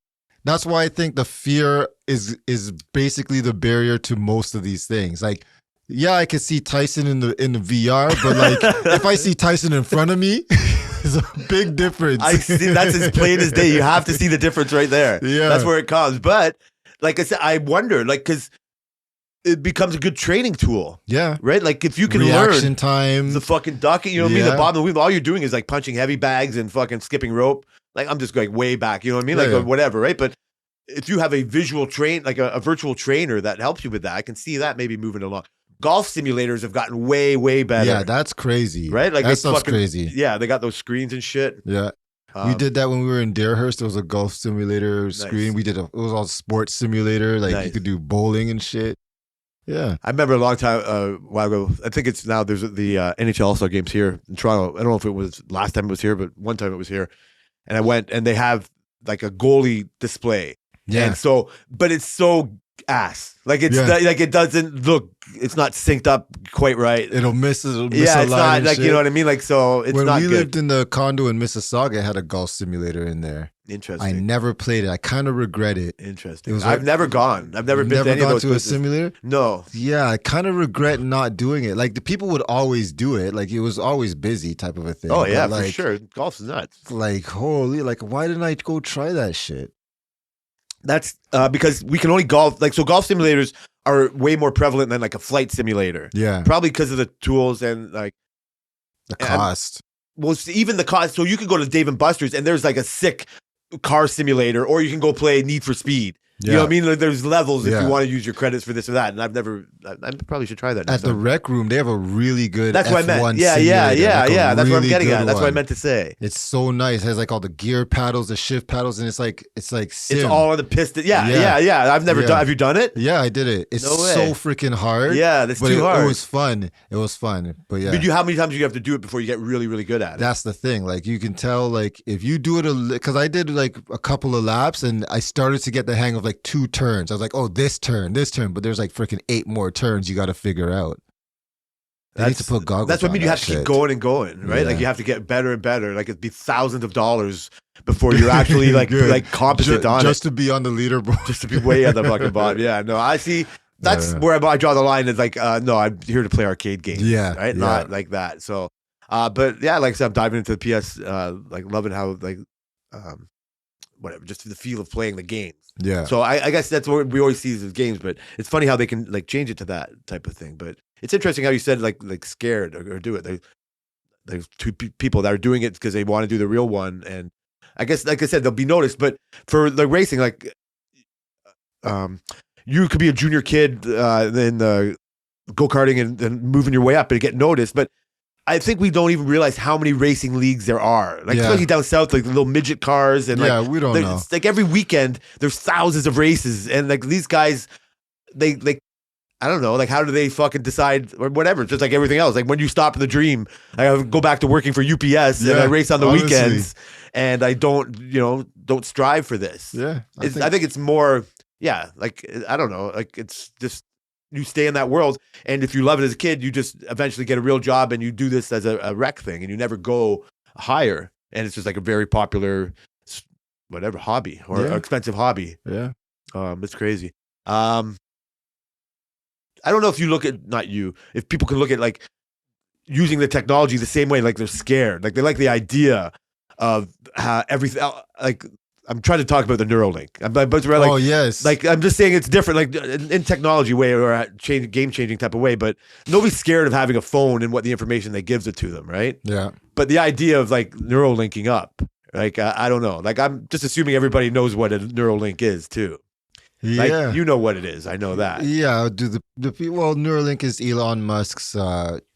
fear is basically the barrier to most of these things. Like, yeah, I could see Tyson in the VR, but like if I see Tyson in front of me, there's a big difference. I see that's as plain as day. You have to see the difference right there. Yeah. That's where it comes. But like I said, I wonder, like, because it becomes a good training tool. Yeah. Right? Like if you can reaction learn time, the fucking ducking, you know what I mean? The bob and the weave, all you're doing is like punching heavy bags and fucking skipping rope. Like I'm just going way back, you know what I mean? Like Yeah. whatever, right? But if you have a visual like a virtual trainer that helps you with that, I can see that maybe moving along. Golf simulators have gotten way, way better. yeah, that's crazy. Right? Like that stuff's crazy. Yeah, they got those screens and shit. Yeah. We did that when we were in Darehurst. There was a golf simulator screen. Nice. It was all sports simulator. Like Nice. you could do bowling and shit. Yeah. I remember a long time, a while ago, I think it's now, there's the NHL All-Star Games here in Toronto. I don't know if it was last time it was here, but one time it was here. And I went and they have like a goalie display. Yeah. And so, but it's so ass. Like it's Yeah. like it doesn't look, it's not synced up quite right. It'll miss a Yeah, it's line not and like, shit. you know what I mean? Like, so it's when not we good. lived in the condo in Mississauga, it had a golf simulator in there. Interesting. I never played it. I kind of regret it. Interesting. It was I've like- never gone. I've never You've been to any of gone those to places. a simulator? No. Yeah, I kind of regret not doing it. Like the people would always do it. Like it was always busy type of a thing. Oh But, yeah, like, for sure. Golf's nuts. Like holy, like why didn't I go try that shit? That's because we can only golf. Like, so golf simulators are way more prevalent than like a flight simulator. Yeah, Probably because of the tools and like, the cost. well, even the cost. So you could go to Dave and Buster's and there's like a sick car simulator, or you can go play Need for Speed. You know what I mean? Like, there's levels if Yeah. you want to use your credits for this or that. And I probably should try that. At next the time. rec room, they have a really good That's F1 what I meant. Yeah. simulator, like a That's what I'm really getting good at. That's what I one. meant to say. It's so nice. It has like all the gear paddles, the shift paddles, and it's like sim. It's all on the piston. Yeah. I've never Yeah. done. Have you done it? Yeah, I did it. It's No way. so freaking hard. Yeah, that's but too hard. It was fun. It was fun. But yeah. But how many times do you have to do it before you get really, really good at it? That's the thing. Like you can tell, like if you do it, because I did like a couple of laps and I started to get the hang of like 2 turns. I was like, oh, this turn, but there's like freaking 8 more turns you got to figure out. They need to put goggles. That's what I mean. on You that have to keep shit. going and going, right? Yeah. Like you have to get better and better. Like it'd be thousands of dollars before you're actually like Good. like competent on just it, to be on the leaderboard. just to be way at the fucking bottom. Yeah, no, I see. That's Yeah. where I draw the line. Is like, no, I'm here to play arcade games. Yeah, right, yeah. not like that. So, but yeah, like I said, I'm diving into the PS, like loving how like, whatever, just the feel of playing the games. Yeah. So I guess that's what we always see as games, but it's funny how they can like change it to that type of thing. But it's interesting how you said like scared or do it. There's 2 people that are doing it because they want to do the real one, and I guess like I said they'll be noticed. But for the racing, like, you could be a junior kid in the go-karting and moving your way up and get noticed, but I think we don't even realize how many racing leagues there are. Like especially down south, like the little midget cars and like we don't know. it's like every weekend there's thousands of races, and like these guys, they like I don't know, like how do they fucking decide or whatever? It's just like everything else. Like when you stop the dream, I go back to working for UPS and I race on the weekends, and I don't strive for this. Yeah. I think it's more, like I don't know, like it's just you stay in that world, and if you love it as a kid, you just eventually get a real job and you do this as a rec thing, and you never go higher, and it's just like a very popular whatever hobby or expensive hobby. Yeah. It's crazy. I don't know if you look at if people can look at like using the technology the same way, like they're scared, like they like the idea of how everything like. I'm trying to talk about the Neuralink. Oh yes. Like I'm just saying it's different, like in technology way or a game changing type of way. But nobody's scared of having a phone and what the information that gives it to them, right? Yeah. But the idea of like neural linking up, like I don't know. Like I'm just assuming everybody knows what a neural link is too. Like, Yeah. you know what it is. I know that. Yeah. Neuralink is Elon Musk's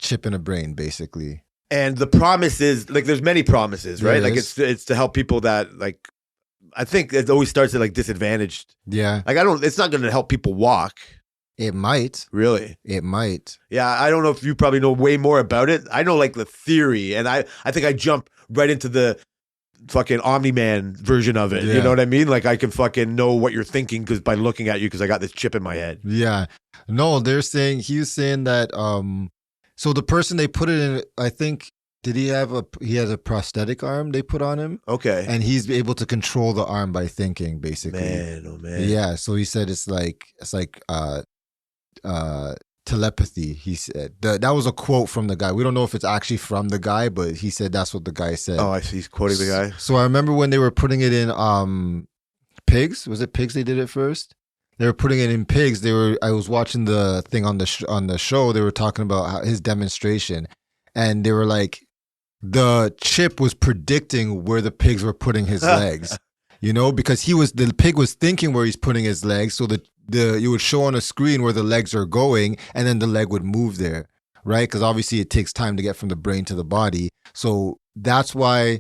chip in a brain, basically. And the promise is like there's many promises, right? There Like is. it's to help people that like. I think it always starts at like disadvantaged. Yeah. Like it's not going to help people walk. It might. Really. It might. Yeah, I don't know if you probably know way more about it. I know like the theory, and I think I jump right into the fucking Omni-Man version of it. Yeah. You know what I mean? Like I can fucking know what you're thinking by looking at you because I got this chip in my head. Yeah. No, he's saying that so the person they put it in, I think he has a prosthetic arm they put on him, Okay. and he's able to control the arm by thinking, basically. Man, oh man. Yeah, so he said it's like telepathy. He said that was a quote from the guy. We don't know if it's actually from the guy, but he said that's what the guy said. Oh, I see. He's quoting the guy. So I remember when they were putting it in pigs. Was it pigs they did it first? They were putting it in pigs. I was watching the thing on the show. They were talking about his demonstration, and they were like, the chip was predicting where the pigs were putting his legs. Because the pig was thinking where he's putting his legs, so you would show on a screen where the legs are going, and then the leg would move there, right? Because obviously it takes time to get from the brain to the body. So that's why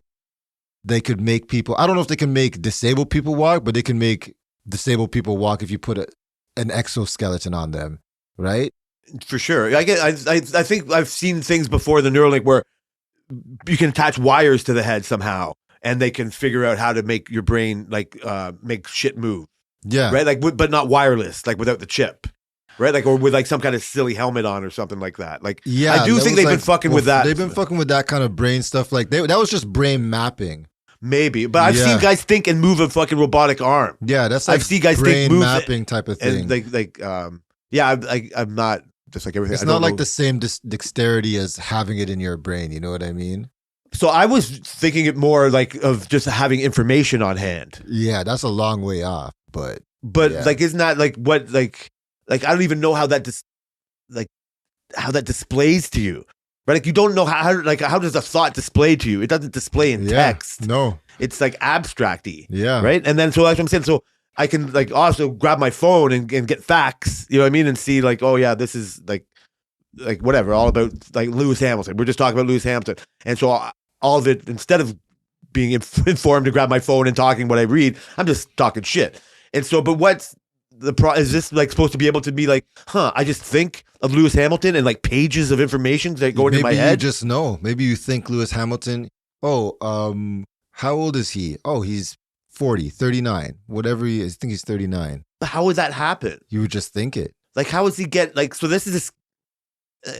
they could make people. I don't know if they can make disabled people walk, but they can make disabled people walk if you put an exoskeleton on them, right? For sure. I think I've seen things before the Neuralink where you can attach wires to the head somehow, and they can figure out how to make your brain like make shit move. Yeah. Right. Like, but not wireless, like without the chip. Right. Like, or with like some kind of silly helmet on or something like that. Like, yeah, I do think they've been fucking with that. They've been fucking with that kind of brain stuff. Like that was just brain mapping. Maybe, but I've seen guys think and move a fucking robotic arm. Yeah, that's like I've seen guys brain think, move mapping type of thing. And I'm not just like everything. It's not like the same dexterity as having it in your brain. You know what I mean? So I was thinking it more like of just having information on hand. Yeah, that's a long way off, but yeah. Like, isn't that like what like I don't even know how that how that displays to you, right? Like you don't know how does a thought display to you? It doesn't display in text. No, it's like abstracty. Yeah, right. And then so that's what I'm saying. So I can like also grab my phone and get facts, you know what I mean, and see like, oh yeah, this is like whatever, all about like Lewis Hamilton. We're just talking about Lewis Hamilton, and so all of it, instead of being informed to grab my phone and talking what I read, I'm just talking shit. And so, but what's is this like supposed to be able to be like, I just think of Lewis Hamilton and like pages of information that go into my head. Maybe you just know. Maybe you think Lewis Hamilton. Oh, how old is he? Oh, he's 40, 39, whatever he is. I think he's 39. How would that happen? You would just think it. Like, how does he get like? So this is this.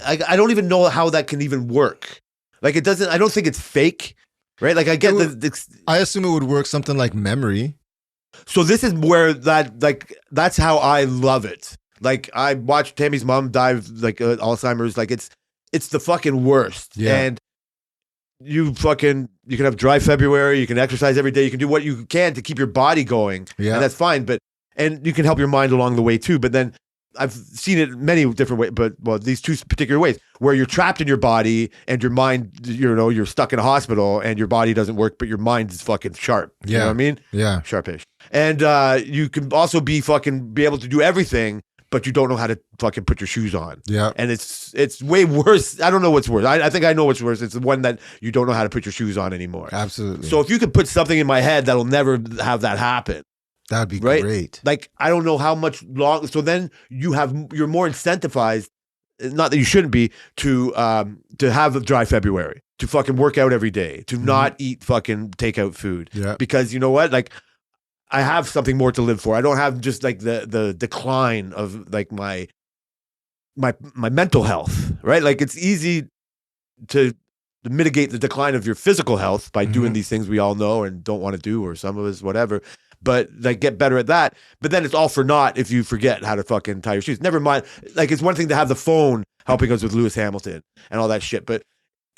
I don't even know how that can even work. Like, it doesn't. I don't think it's fake, right? Like, I get I assume it would work something like memory. So this is where that's how I love it. Like, I watched Tammy's mom die of like Alzheimer's. Like, it's the fucking worst. Yeah. And you can have dry February. You can exercise every day. You can do what you can to keep your body going. Yeah, and that's fine. And you can help your mind along the way too. But then I've seen it many different ways. But these two particular ways where you're trapped in your body and your mind, you're stuck in a hospital and your body doesn't work, but your mind is fucking sharp. Yeah. You know what I mean? Yeah. Sharpish. And you can also be able to do everything, but you don't know how to fucking put your shoes on. Yeah. And it's way worse. I don't know what's worse. I think I know what's worse. It's the one that you don't know how to put your shoes on anymore. Absolutely. So if you could put something in my head that'll never have that happen. That'd be right? great. Like, I don't know how much long. So then you're more incentivized, not that you shouldn't be, to have a dry February, to fucking work out every day, to not eat fucking takeout food. Yeah. Because you know what? Like, I have something more to live for. I don't have just like the decline of like my mental health, right? Like, it's easy to mitigate the decline of your physical health by doing these things we all know and don't want to do, or some of us, whatever. But like, get better at that. But then it's all for naught if you forget how to fucking tie your shoes. Never mind. Like, it's one thing to have the phone helping us with Lewis Hamilton and all that shit. But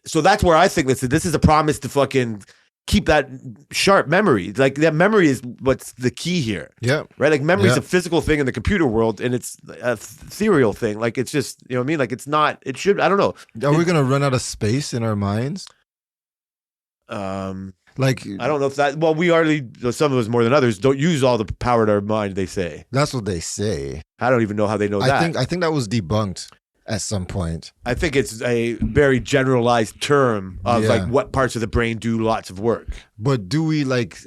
so that's where I think this is a promise to fucking keep that sharp memory. Like, that memory is what's the key here. Yeah. Right? Like, memory is a physical thing in the computer world, and it's a ethereal thing. Like, it's just, you know what I mean? Like, it's not, it should, I don't know. Are we going to run out of space in our minds? Like, I don't know if that, well, we already, some of us more than others, don't use all the power to our mind, they say. That's what they say. I don't even know how they know that. I think that was debunked at some point. I think it's a very generalized term of like what parts of the brain do lots of work. But do we like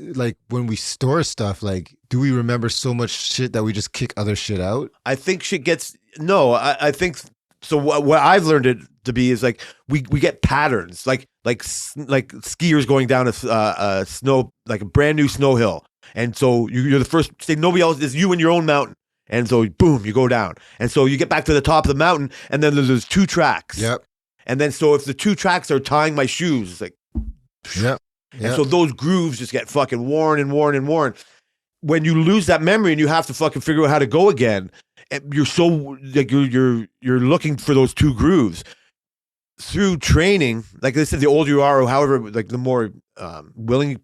when we store stuff, like, do we remember so much shit that we just kick other shit out? I think shit gets, no, I think, so what I've learned it to be is like, we get patterns, like skiers going down a snow, like a brand new snow hill. And so you're the first, say nobody else, is you and your own mountain. And so boom, you go down. And so you get back to the top of the mountain, and then there's two tracks. Yep. And then so if the two tracks are tying my shoes, it's like, yep. And so those grooves just get fucking worn and worn and worn. When you lose that memory and you have to fucking figure out how to go again, you're so like you're looking for those two grooves through training. Like they said, the older you are, or however, like the more willing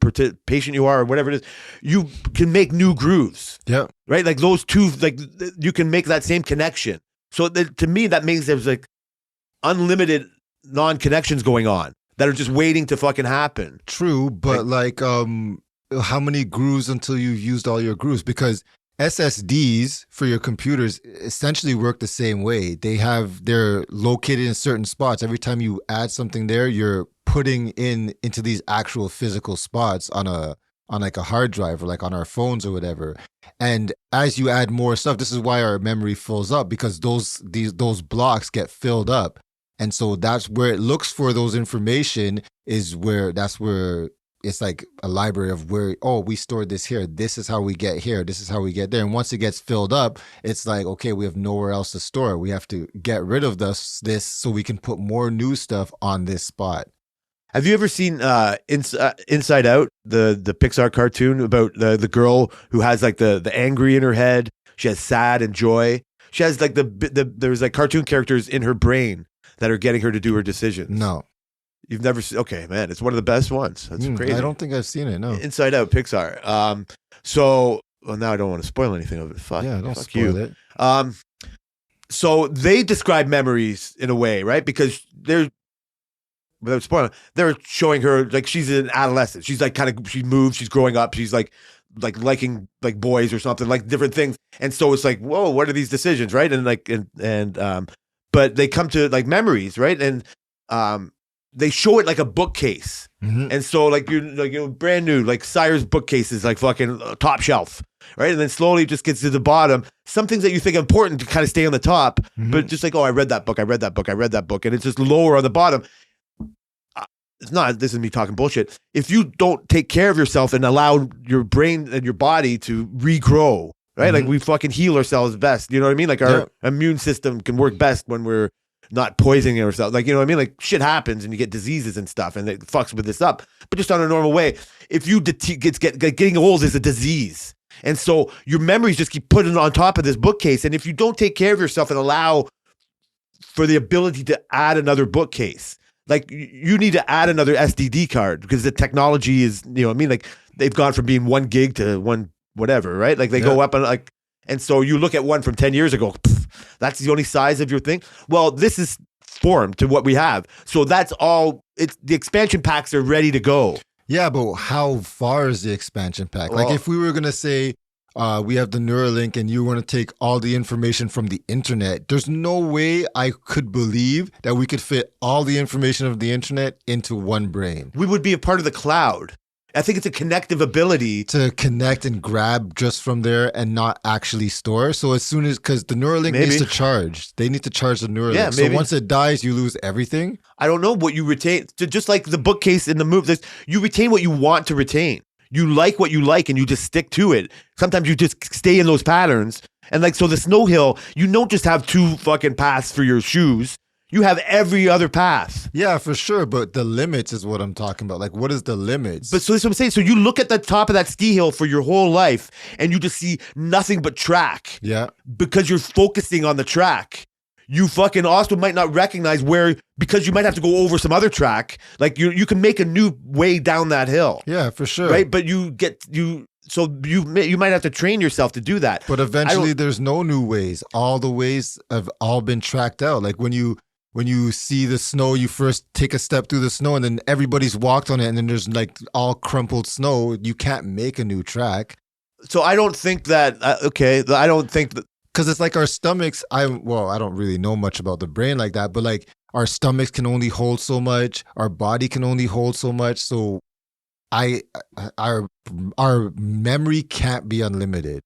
patient you are, or whatever it is, you can make new grooves. Yeah. Right. Like those two, like you can make that same connection. So to me, that means there's like unlimited non-connections going on that are just waiting to fucking happen. True, but like how many grooves until you've used all your grooves? Because SSDs for your computers essentially work the same way. They're located in certain spots. Every time you add something there, you're putting into these actual physical spots on like a hard drive, or like on our phones or whatever. And as you add more stuff, this is why our memory fills up, because those blocks get filled up. And so that's where it looks for those information, that's where it's like a library of where, oh, we stored this here. This is how we get here. This is how we get there. And once it gets filled up, it's like, okay, we have nowhere else to store. We have to get rid of this so we can put more new stuff on this spot. Have you ever seen Inside Out, the Pixar cartoon about the girl who has like the angry in her head? She has sad and joy. She has like there's like cartoon characters in her brain that are getting her to do her decisions. No. You've never seen? Okay, man, it's one of the best ones. That's crazy. I don't think I've seen it. No. Inside Out, Pixar. So, well, now I don't want to spoil anything of it. Fuck. Yeah, don't fuck spoil you. it. So they describe memories in a way, right? Because without spoiling, they're showing her like she's an adolescent. She's like she moves. She's growing up. She's like like liking like boys or something, like different things. And so it's like, whoa, what are these decisions, right? And like but they come to like memories, right? And they show it like a bookcase. And so like you're brand new, like Sire's bookcase is like fucking top shelf, right? And then slowly it just gets to the bottom. Some things that you think are important to kind of stay on the top, but just like, oh, I read that book, and it's just lower on the bottom. It's not, this is me talking bullshit. If you don't take care of yourself and allow your brain and your body to regrow, right? Like we fucking heal ourselves best. You know what I mean? Like our immune system can work best when we're not poisoning ourselves. Like, you know what I mean? Like shit happens and you get diseases and stuff and it fucks with this up. But just on a normal way, if you getting old is a disease. And so your memories just keep putting on top of this bookcase. And if you don't take care of yourself and allow for the ability to add another bookcase, like you need to add another SDD card because the technology is, you know what I mean? Like they've gone from being 1 gig to 1 whatever, right? Like they go up and like, and so you look at one from 10 years ago, that's the only size of your thing. Well, this is formed to what we have. So that's all, it's the expansion packs are ready to go. Yeah, but how far is the expansion pack? Like if we were going to say we have the Neuralink and you want to take all the information from the internet, there's no way I could believe that we could fit all the information of the internet into one brain. We would be a part of the cloud. I think it's a connective ability to connect and grab just from there and not actually store. So as soon as, because the Neuralink needs to charge. They need to charge the Neuralink. Yeah, so once it dies, you lose everything. I don't know what you retain. Just like the bookcase in the movie, you retain what you want to retain. You like what you like and you just stick to it. Sometimes you just stay in those patterns. And like, so the snow hill, you don't just have 2 fucking paths for your shoes. You have every other path. Yeah, for sure. But the limits is what I'm talking about. Like, what is the limits? But so that's what I'm saying. So you look at the top of that ski hill for your whole life and you just see nothing but track. Yeah. Because you're focusing on the track. You fucking also might not recognize where, because you might have to go over some other track. Like you can make a new way down that hill. Yeah, for sure. Right? But so you might have to train yourself to do that. But eventually there's no new ways. All the ways have all been tracked out. Like when you see the snow, you first take a step through the snow and then everybody's walked on it and then there's like all crumpled snow. You can't make a new track. So I don't think that, I don't think that. Because it's like our stomachs, I don't really know much about the brain like that, but like our stomachs can only hold so much. Our body can only hold so much. So our memory can't be unlimited.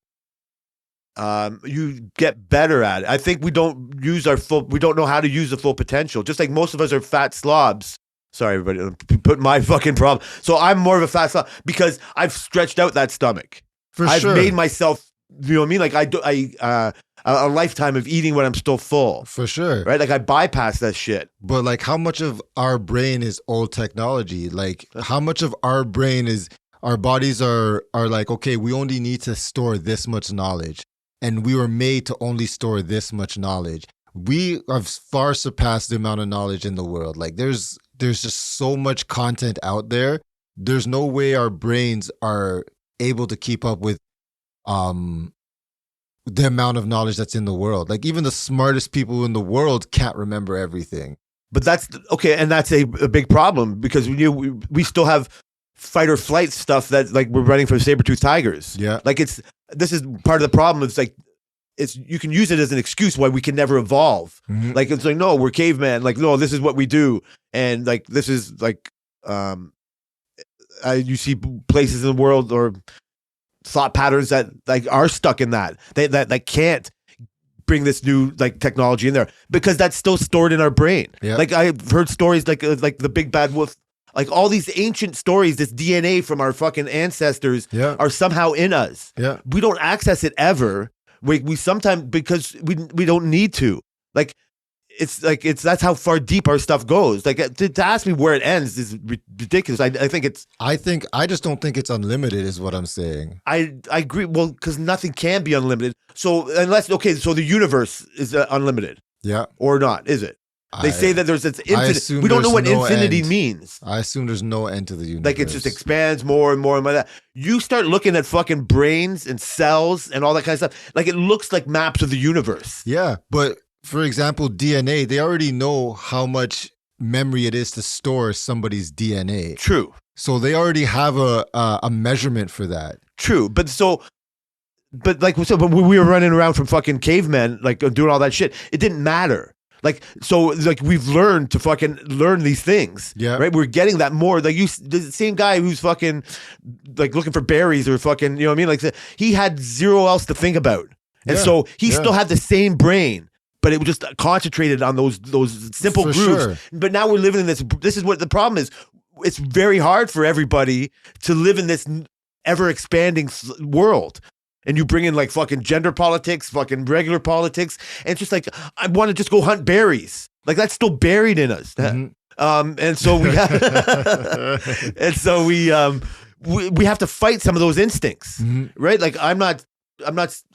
You get better at it. I think we don't know how to use the full potential. Just like most of us are fat slobs. Sorry, everybody, put my fucking problem. So I'm more of a fat slob because I've stretched out that stomach. I've made myself, you know what I mean? Like a lifetime of eating when I'm still full. For sure. Right? Like I bypass that shit. But like how much of our brain is old technology? Like how much of our brain is, our bodies are like, okay, we only need to store this much knowledge. And we were made to only store this much knowledge. We have far surpassed the amount of knowledge in the world. Like there's just so much content out there. There's no way our brains are able to keep up with the amount of knowledge that's in the world. Like even the smartest people in the world can't remember everything. But that's okay, and that's a big problem because we still have fight or flight stuff that like we're running from saber-toothed tigers. Yeah. Like this is part of the problem. It's like you can use it as an excuse why we can never evolve. Mm-hmm. Like it's like, no, we're caveman. Like, no, this is what we do. And like this is like you see places in the world or thought patterns that like are stuck in that. That can't bring this new like technology in there because that's still stored in our brain. Yeah. Like I've heard stories like the big bad wolf. Like all these ancient stories, this DNA from our fucking ancestors are somehow in us. Yeah. We don't access it ever. We sometimes, because we don't need to. Like that's how far deep our stuff goes. Like to ask me where it ends is ridiculous. I just don't think it's unlimited is what I'm saying. I agree. Well, because nothing can be unlimited. So so the universe is unlimited. Yeah. Or not, is it? They say that there's this infinite. We don't know what infinity means. I assume there's no end to the universe. Like it just expands more and more and more. That you start looking at fucking brains and cells and all that kind of stuff. Like it looks like maps of the universe. Yeah, but for example, DNA. They already know how much memory it is to store somebody's DNA. True. So they already have a measurement for that. true. But like so, but we were running around from fucking cavemen, like doing all that shit. It didn't matter. Like so, like we've learned to fucking learn these things. Yeah. Right. We're getting that more. Like the same guy who's fucking like looking for berries or fucking, you know what I mean? Like he had zero else to think about, and so he still had the same brain, but it was just concentrated on those simple grooves. Sure. But now we're living in this. This is what the problem is. It's very hard for everybody to live in this ever expanding world. And you bring in like fucking gender politics, fucking regular politics, and it's just like I want to just go hunt berries. Like that's still buried in us. And so we have, and so we have to fight some of those instincts, right? Like I don't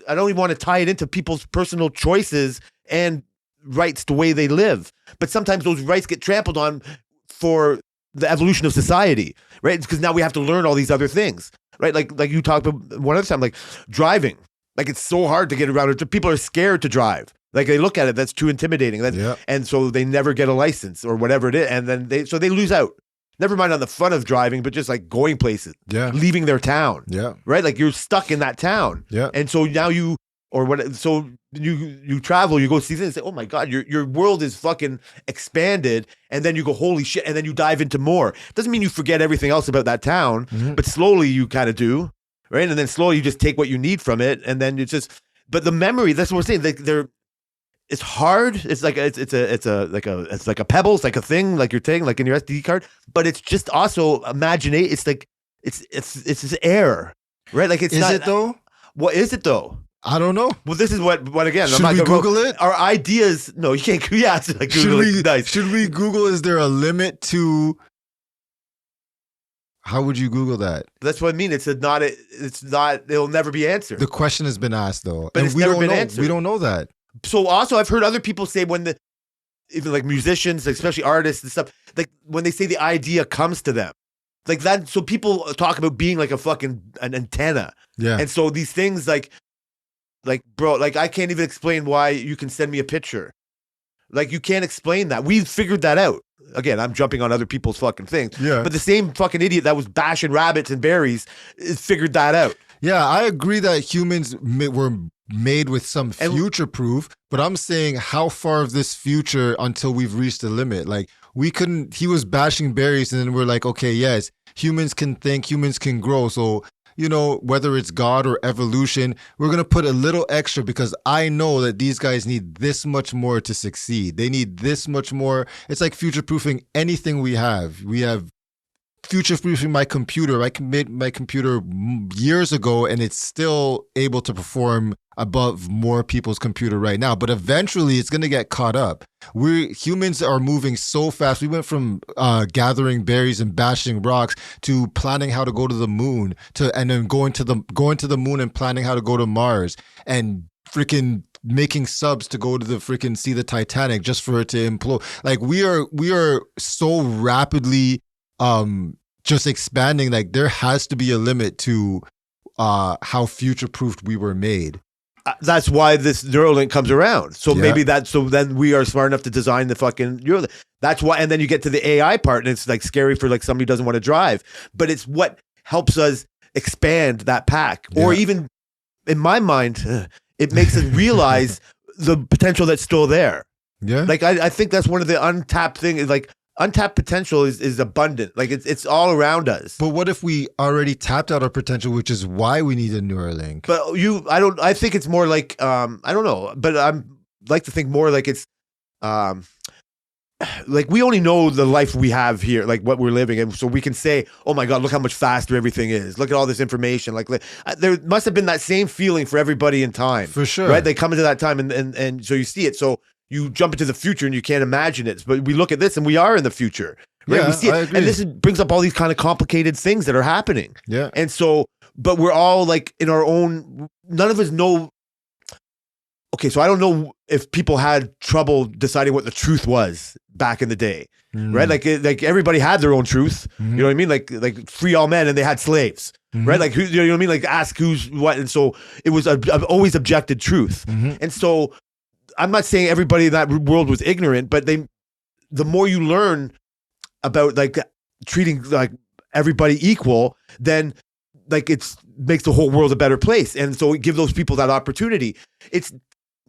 even want to tie it into people's personal choices and rights the way they live. But sometimes those rights get trampled on for the evolution of society, right? Because now we have to learn all these other things. Right, like you talked about one other time, like driving. Like it's so hard to get around it. People are scared to drive. Like they look at it, that's too intimidating. And so they never get a license or whatever it is, and then they lose out. Never mind on the fun of driving, but just like going places, leaving their town, right? Like you're stuck in that town, and so now you travel, you go see things and say, oh my God, your world is fucking expanded. And then you go, holy shit. And then you dive into more. Doesn't mean you forget everything else about that town, but slowly you kind of do. Right. And then slowly you just take what you need from it. And then it's just, but the memory, that's what we're saying. It's hard. It's like, it's like a pebble. It's like a thing, like you're saying, like in your SD card, but it's just also imagination. It's like, it's this air, right? Like it's is not, it though? What is it though? I don't know. Well, this is what again. Should we Google it? Our ideas. No, you can't. Yeah, it's like Google should we Google? Is there a limit to? How would you Google that? That's what I mean. It's not. It'll never be answered. The question has been asked though, but and it's we never don't been know. answered. We don't know that. So also, I've heard other people say even like musicians, especially artists and stuff, like when they say the idea comes to them, like that. So people talk about being like an antenna. Yeah. And so these things like bro, like I can't even explain why you can send me a picture. Like you can't explain that. We've figured that out. Again, I'm jumping on other people's fucking things. Yeah. But the same fucking idiot that was bashing rabbits and berries figured that out. Yeah, I agree that humans were made with some future proof, but I'm saying how far of this future until we've reached the limit? Like he was bashing berries and then we're like, okay, yes, humans can think, humans can grow. So you know, whether it's God or evolution, we're going to put a little extra because I know that these guys need this much more to succeed. They need this much more. It's like future-proofing anything we have. We have future-proofing my computer. I made my computer years ago and it's still able to perform above more people's computer right now. But eventually it's going to get caught up. Humans are moving so fast. We went from gathering berries and bashing rocks to planning how to go to the moon and then going to the moon and planning how to go to Mars and freaking making subs to go to the freaking see the Titanic just for it to implode. Like we are so rapidly just expanding. Like there has to be a limit to how future-proofed we were made. That's why this Neuralink comes around. So maybe so then we are smart enough to design the fucking Neuralink. That's why, and then you get to the AI part and it's like scary for like somebody who doesn't want to drive, but it's what helps us expand that pack. Or even in my mind, it makes us realize the potential that's still there. Yeah. Like I think that's one of the untapped things, like untapped potential is abundant. Like it's all around us. But what if we already tapped out our potential, which is why we need a Neuralink? But I think it's more like, I don't know, but I'm like to think more like it's, like we only know the life we have here, like what we're living. And so we can say, oh my God, look how much faster everything is. Look at all this information. Like there must have been that same feeling for everybody in time. For sure. Right. They come into that time and so you see it. So you jump into the future and you can't imagine it. But we look at this and we are in the future. Right? Yeah, we see it. I agree. And this brings up all these kind of complicated things that are happening. Yeah. And so, but we're all like in our own, none of us know. Okay, so I don't know if people had trouble deciding what the truth was back in the day, right? Like everybody had their own truth. You know what I mean? Like free all men and they had slaves, right? Like you know what I mean? Like ask who's what. And so it was always objected truth. And so I'm not saying everybody in that world was ignorant, but the more you learn about like treating like everybody equal, then like it's makes the whole world a better place. And so we give those people that opportunity. It's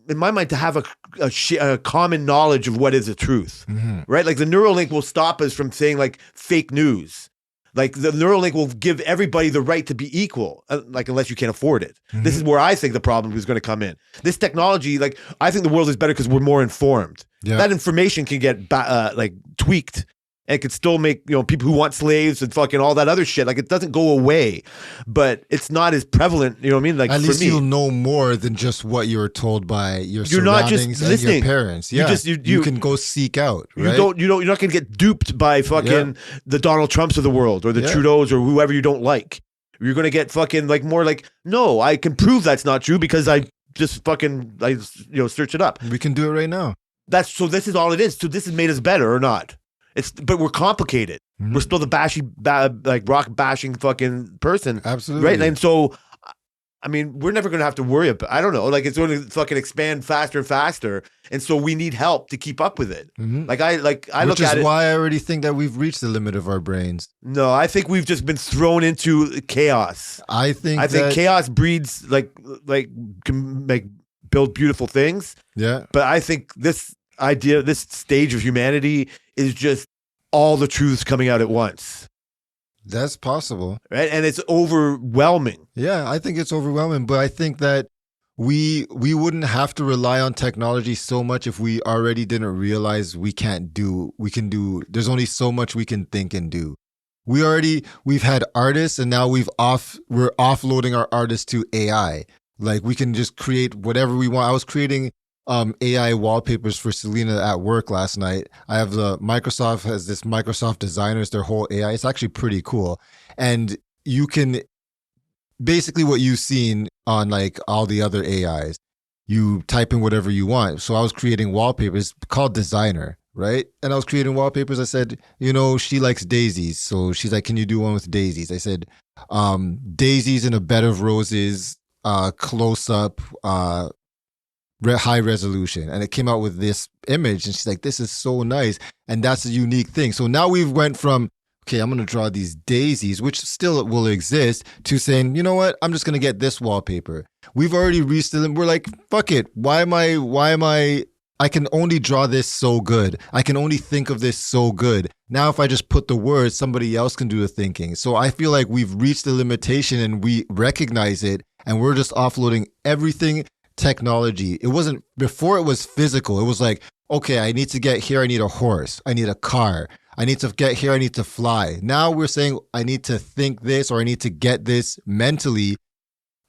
in my mind to have a common knowledge of what is the truth, right? Like the Neuralink will stop us from saying like fake news. Like the Neuralink will give everybody the right to be equal, like unless you can't afford it. This is where I think the problem is going to come in. This technology, like I think the world is better because we're more informed. Yeah. That information can get like tweaked. And it could still make, people who want slaves and fucking all that other shit. Like it doesn't go away, but it's not as prevalent. You know what I mean? Like at for least me, you'll know more than just what you were told by your You're not just surroundings and listening. your parents. Yeah, you can go seek out. Right? You're not going to get duped by fucking the Donald Trumps of the world or the Trudeaus or whoever you don't like. You're going to get fucking like more like, no, I can prove that's not true because I just fucking search it up. We can do it right now. So this is all it is. So this has made us better or not? But we're complicated. We're still the like rock bashing fucking person. Absolutely. Right. And so, I mean, we're never going to have to worry about, I don't know, like it's going to fucking expand faster and faster. And so we need help to keep up with it. Like I look at it. Which is why I already think that we've reached the limit of our brains. No, I think we've just been thrown into chaos. I think chaos breeds can build beautiful things. Yeah. But I think this stage of humanity is just all the truths coming out at once. That's possible. Right? And it's overwhelming. Yeah, I think it's overwhelming. But I think that we wouldn't have to rely on technology so much if we already didn't realize we can do, there's only so much we can think and do. We've had artists and now we're offloading our artists to AI. Like we can just create whatever we want. I was creating AI wallpapers for Selena at work last night. I have Microsoft has this Microsoft Designers, their whole AI. It's actually pretty cool. And you can basically what you've seen on like all the other AIs, you type in whatever you want. So I was creating wallpapers called Designer, right? And I was creating wallpapers. I said, she likes daisies. So she's like, can you do one with daisies? I said, daisies in a bed of roses, close up, high resolution, and it came out with this image, and she's like, this is so nice. And that's a unique thing. So now we've went from, okay, I'm going to draw these daisies, which still will exist, to saying, you know what, I'm just going to get this wallpaper. We've already reached it. We're like, fuck it. Why am I can only draw this so good. I can only think of this so good. Now, if I just put the words, somebody else can do the thinking. So I feel like we've reached the limitation and we recognize it, and we're just offloading everything technology. It wasn't before, it was physical. It was like, okay, I need to get here, I need a horse, I need a car, I need to get here, I need to fly. Now we're saying I need to think this, or I need to get this mentally.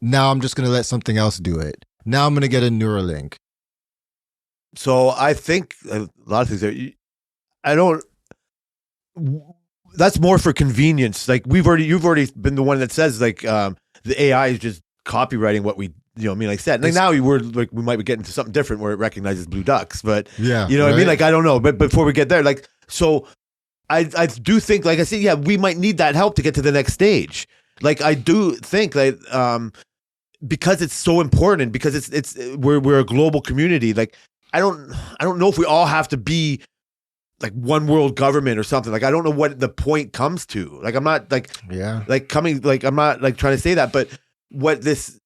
Now I'm just going to let something else do it. Now I'm going to get a Neuralink. So I think a lot of things that's more for convenience. Like you've already been the one that says like the AI is just copywriting what we like I said. Like now we might be getting to something different where it recognizes blue ducks, but yeah, what I mean? Like I don't know, but before we get there, like so I do think, like I said, yeah, we might need that help to get to the next stage. Like I do think that because it's so important, because we're a global community. Like I don't know if we all have to be like one world government or something. Like I don't know what the point comes to. Like I'm not like I'm not like trying to say that, but what this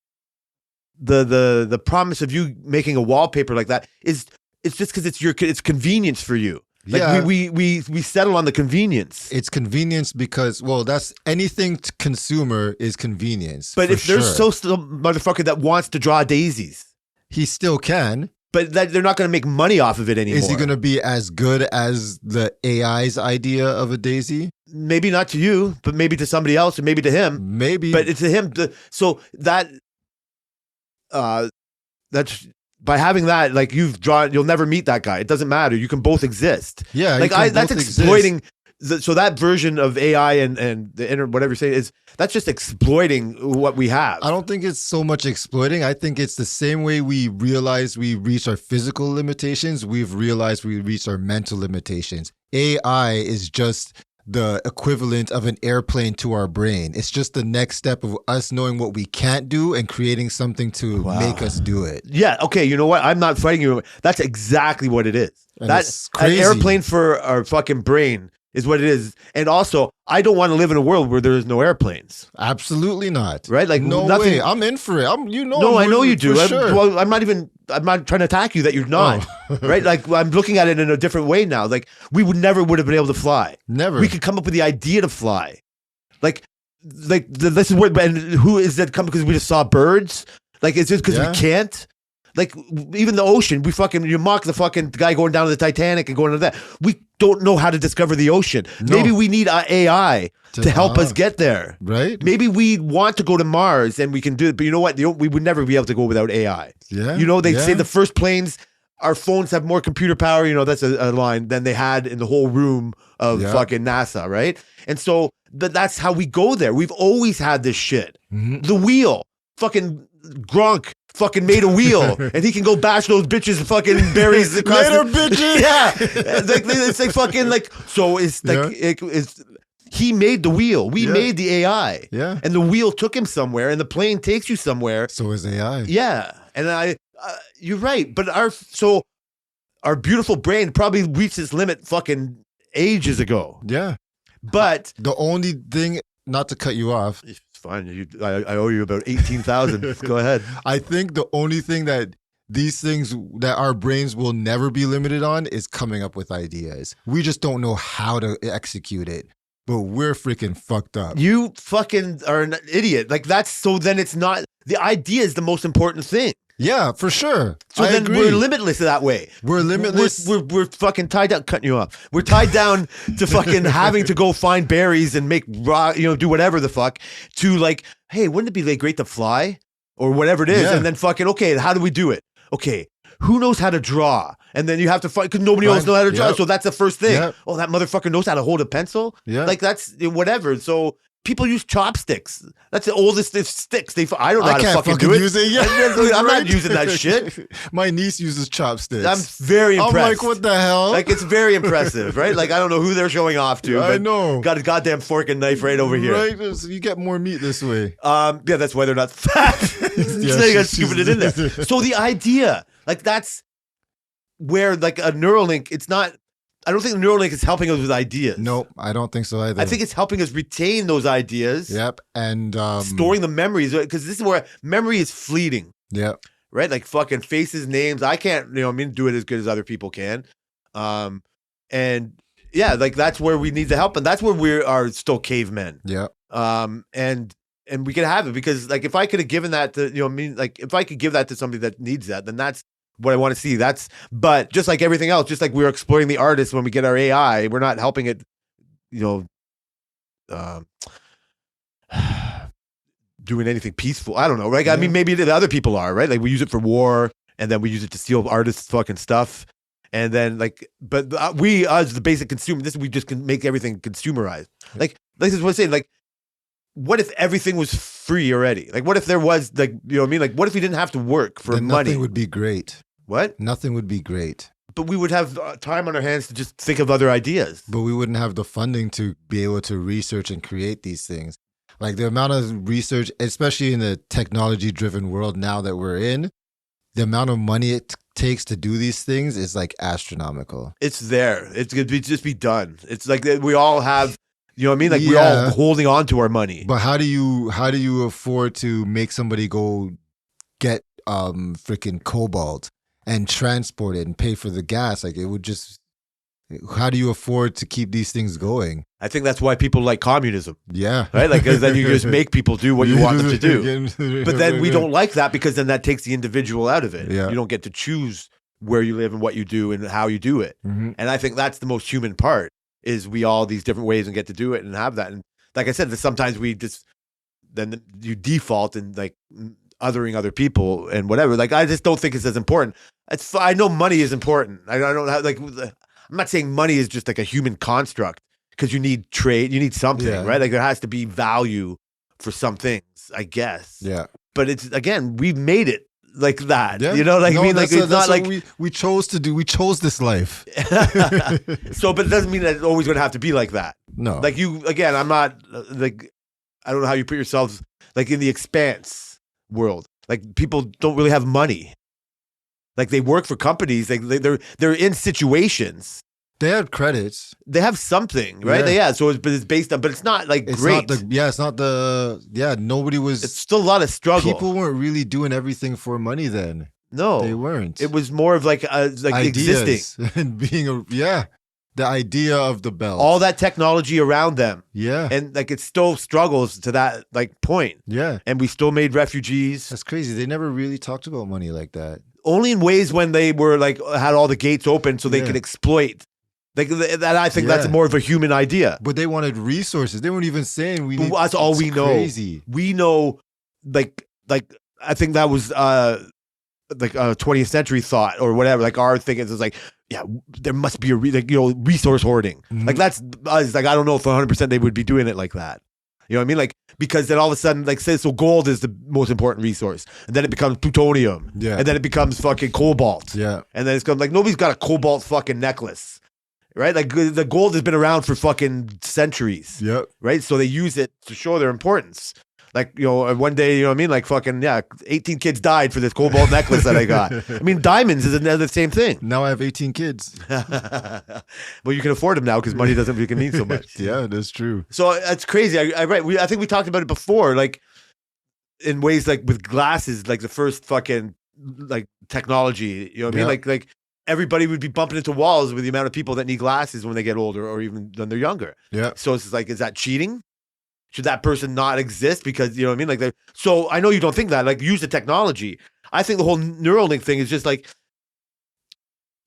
the promise of you making a wallpaper like that it's just because it's convenience for you. Like we settle on the convenience. It's convenience because, well, that's anything consumer is convenience. But if there's some motherfucker that wants to draw daisies, he still can. But they're not going to make money off of it anymore. Is he going to be as good as the AI's idea of a daisy? Maybe not to you, but maybe to somebody else, or maybe to him. Maybe, but it's to him. So that's by having that, like you'll never meet that guy. It doesn't matter. You can both exist. Yeah, like that's exploiting. So that version of AI and the internet, whatever you say, that's just exploiting what we have. I don't think it's so much exploiting. I think it's the same way we realize we reach our physical limitations, we've realized we reach our mental limitations. AI is just the equivalent of an airplane to our brain. It's just the next step of us knowing what we can't do and creating something to make us do it. Yeah. Okay. You know what? I'm not fighting you. That's exactly what it is. And That's crazy. an airplane for our fucking brain is what it is. And also, I don't want to live in a world where there is no airplanes. Absolutely not. Right? Like no nothing. way. I'm in for it. No, I know you do. Sure. I'm not trying to attack you that you're not. Right? Like I'm looking at it in a different way now. Like we would have been able to fly. Never. We could come up with the idea to fly. This is where, and who is that coming because we just saw birds? Like, is it because we can't? Like, even the ocean, you mock the fucking guy going down to the Titanic and going to that. We don't know how to discover the ocean. No. Maybe we need AI to help us get there. Right? Maybe we want to go to Mars and we can do it, but you know what? We would never be able to go without AI. Yeah. You know, they say the first planes, our phones have more computer power, you know, that's a line, than they had in the whole room of fucking NASA, right? And so that's how we go there. We've always had this shit. Mm-hmm. The wheel, fucking Gronk fucking made a wheel and he can go bash those bitches fucking berries across Later, bitches. Yeah. It's like fucking like, so it's like, he made the wheel. We made the AI. Yeah. And the wheel took him somewhere and the plane takes you somewhere. So is AI. Yeah. And you're right. But our beautiful brain probably reached its limit fucking ages ago. Yeah. But the only thing, not to cut you off. It's fine. I owe you about 18,000. Go ahead. I think the only thing that these things that our brains will never be limited on is coming up with ideas. We just don't know how to execute it. But we're freaking fucked up. You fucking are an idiot. Like then it's not, the idea is the most important thing. Yeah, for sure. So I then agree. we're limitless that way. We're limitless. We're fucking tied down, cutting you off. We're tied down to fucking having to go find berries and make do whatever the fuck to like, hey, wouldn't it be like great to fly or whatever it is? Yeah. And then fucking, okay, how do we do it? Okay, who knows how to draw? And then you have to fight because nobody else knows how to draw. Yep. So that's the first thing. Yep. Oh, that motherfucker knows how to hold a pencil. Yeah. Like that's whatever. So people use chopsticks. That's the oldest sticks. I don't know how to fucking do it. Use it. Yeah, I'm not using that shit. My niece uses chopsticks. I'm very impressed. I'm like, what the hell? Like, it's very impressive, right? Like, I don't know who they're showing off to. I but know. Got a goddamn fork and knife right over here. Right? So you get more meat this way. Yeah, that's why they're not fat. Yeah, They got scooping it in there. So the idea, like, that's where, like, a Neuralink, it's not, I don't think Neuralink is helping us with ideas. Nope, I don't think so either. I think it's helping us retain those ideas. Yep, and storing the memories, because this is where memory is fleeting. Yep. Right? Like fucking faces, names. I can't, do it as good as other people can. And yeah, like that's where we need the help. And that's where we are still cavemen. Yep. And we can have it because like if I could have given that to, like if I could give that to somebody that needs that, then that's what I want to see. But just like everything else, just like we're exploring the artist when we get our AI, we're not helping it, doing anything peaceful. I don't know, right? Yeah. I mean, maybe the other people are, right? Like we use it for war and then we use it to steal artists' fucking stuff. And then but we as the basic consumer, we just can make everything consumerized. Like this is what I'm saying. Like, what if everything was free already? Like, what if there was like, Like, what if we didn't have to work for then money? Nothing would be great. What? Nothing would be great. But we would have time on our hands to just think of other ideas. But we wouldn't have the funding to be able to research and create these things. Like the amount of research, especially in the technology-driven world now that we're in, the amount of money it takes to do these things is like astronomical. It's there. It's going to just be done. It's like we all have, Like we're all holding on to our money. But how do you afford to make somebody go get freaking cobalt and transport it and pay for the gas? Like it would just, how do you afford to keep these things going? I think that's why people like communism. Yeah. Right? Like, because then you just make people do what you want them to do. But then we don't like that because then that takes the individual out of it. Yeah. You don't get to choose where you live and what you do and how you do it. Mm-hmm. And I think that's the most human part is we all these different ways and get to do it and have that. And like I said, sometimes we just, then you default and like othering other people and whatever. Like, I just don't think it's as important. I know money is important. I don't have like, I'm not saying money is just like a human construct because you need trade, you need something, right? Like there has to be value for some things, I guess. Yeah. But it's, again, we've made it like that. Yeah. It's not like we chose to do. We chose this life. So, but it doesn't mean that it's always going to have to be like that. No. Like again, I'm not like, I don't know how you put yourselves like in the expanse world. Like people don't really have money. Like they work for companies. Like they're in situations. They had credits. They have something, right? Yeah. So it's based on, but it's not like It's great. Nobody was. It's still a lot of struggle. People weren't really doing everything for money then. No, they weren't. It was more of like ideas existing and being the idea of the belt. All that technology around them. Yeah. And like it still struggles to that like point. Yeah. And we still made refugees. That's crazy. They never really talked about money like that. Only in ways when they were like had all the gates open so they could exploit. Like that, I think that's more of a human idea. But they wanted resources. They weren't even saying we need. That's all we know. Crazy. We know, like I think that was like a 20th century thought or whatever. Like our thing is like, yeah, there must be a resource hoarding. Mm-hmm. Like that's us. Like I don't know if 100% they would be doing it like that. You know what I mean? Like because then all of a sudden, like say, so gold is the most important resource, and then it becomes plutonium, and then it becomes fucking cobalt, and then it's like nobody's got a cobalt fucking necklace. Right? Like the gold has been around for fucking centuries. Yep. Right? So they use it to show their importance. Like, one day, you know what I mean? Like fucking, 18 kids died for this cobalt necklace that I got. I mean, diamonds is another same thing. Now I have 18 kids. Well, you can afford them now because money doesn't mean so much. Yeah, that's true. So that's crazy. I think we talked about it before, like in ways like with glasses, like the first fucking like technology, you know what I mean? Like everybody would be bumping into walls with the amount of people that need glasses when they get older or even when they're younger. Yeah. So it's like, is that cheating? Should that person not exist? Because, you know what I mean? Like, so I know you don't think that, like, use the technology. I think the whole Neuralink thing is just like,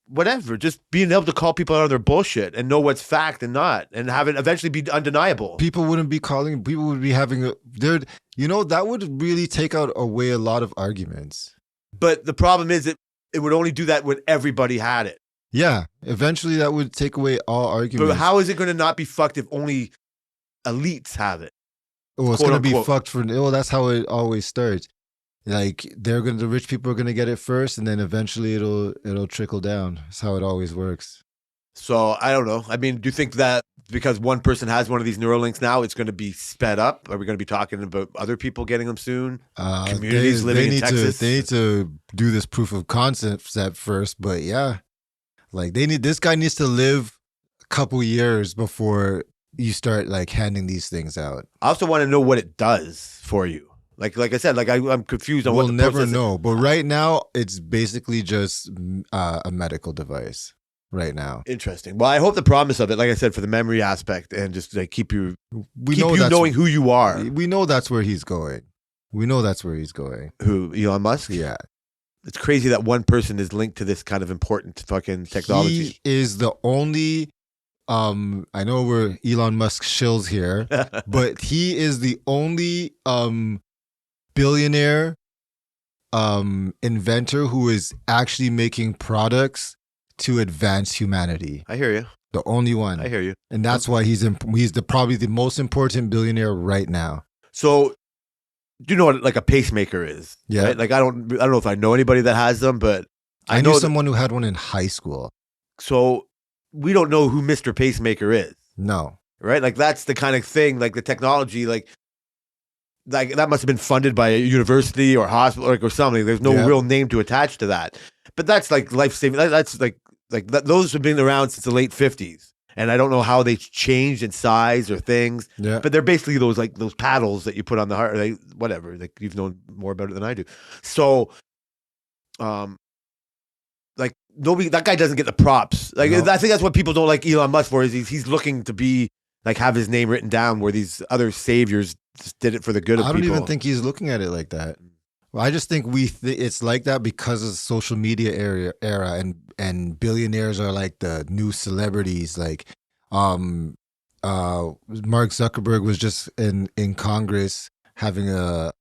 whatever, just being able to call people out on their bullshit and know what's fact and not, and have it eventually be undeniable. People wouldn't be calling, people would be having, that would really take away a lot of arguments. But the problem is it would only do that when everybody had it. Yeah, eventually that would take away all arguments. But how is it going to not be fucked if only elites have it? Oh, it's going to be fucked that's how it always starts. Like the rich people are going to get it first, and then eventually it'll trickle down. That's how it always works. So I don't know. I mean, do you think that because one person has one of these Neuralinks now, it's going to be sped up? Are we going to be talking about other people getting them soon? Communities living in Texas? They need to do this proof of concept at first, but yeah. Like this guy needs to live a couple years before you start like handing these things out. I also want to know what it does for you. Like I said, like I'm confused on what the process is. We'll never know. But right now, it's basically just a medical device. Right now, interesting. Well, I hope the promise of it, like I said, for the memory aspect and just like keep you knowing who you are. We know that's where he's going. Who, Elon Musk? Yeah. It's crazy that one person is linked to this kind of important fucking technology. He is the only. I know we're Elon Musk shills here, but he is the only billionaire inventor who is actually making products to advance humanity. I hear you. The only one. I hear you. And that's why he's probably the most important billionaire right now. So, do you know what like a pacemaker is? Yeah. Right? Like I don't know if I know anybody that has them, but I know someone who had one in high school. So we don't know who Mr. Pacemaker is. No. Right? Like that's the kind of thing, like the technology, like that must have been funded by a university or hospital or something. There's no real name to attach to that. But that's like life-saving. That's like those have been around since the late 50s. And I don't know how they changed in size or things. Yeah. But they're basically those paddles that you put on the heart, like, whatever. Like you've known more about it than I do. So like nobody, that guy doesn't get the props. Like I think that's what people don't like Elon Musk for, is he's looking to be like have his name written down where these other saviors just did it for the good of people. I don't even think he's looking at it like that. Well, I just think it's like that because of the social media era and billionaires are like the new celebrities. Like Mark Zuckerberg was just in Congress having a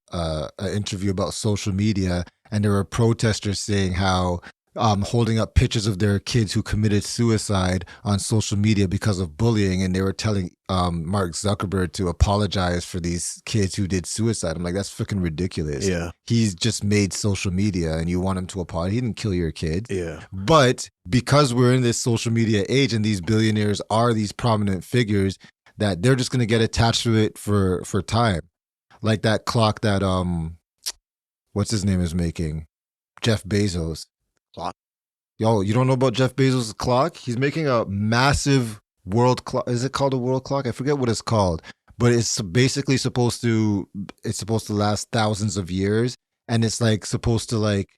interview about social media, and there were protesters saying how holding up pictures of their kids who committed suicide on social media because of bullying, and they were telling Mark Zuckerberg to apologize for these kids who did suicide. I'm like, that's freaking ridiculous. Yeah. He's just made social media and you want him to apologize. He didn't kill your kid. Yeah. But because we're in this social media age and these billionaires are these prominent figures, that they're just going to get attached to it for time. Like that clock that, what's his name is making? Jeff Bezos. Clock? Yo, you don't know about Jeff Bezos' clock? He's making a massive world clock. Is it called a world clock? I forget what it's called, but it's basically it's supposed to last thousands of years, and it's like supposed to like,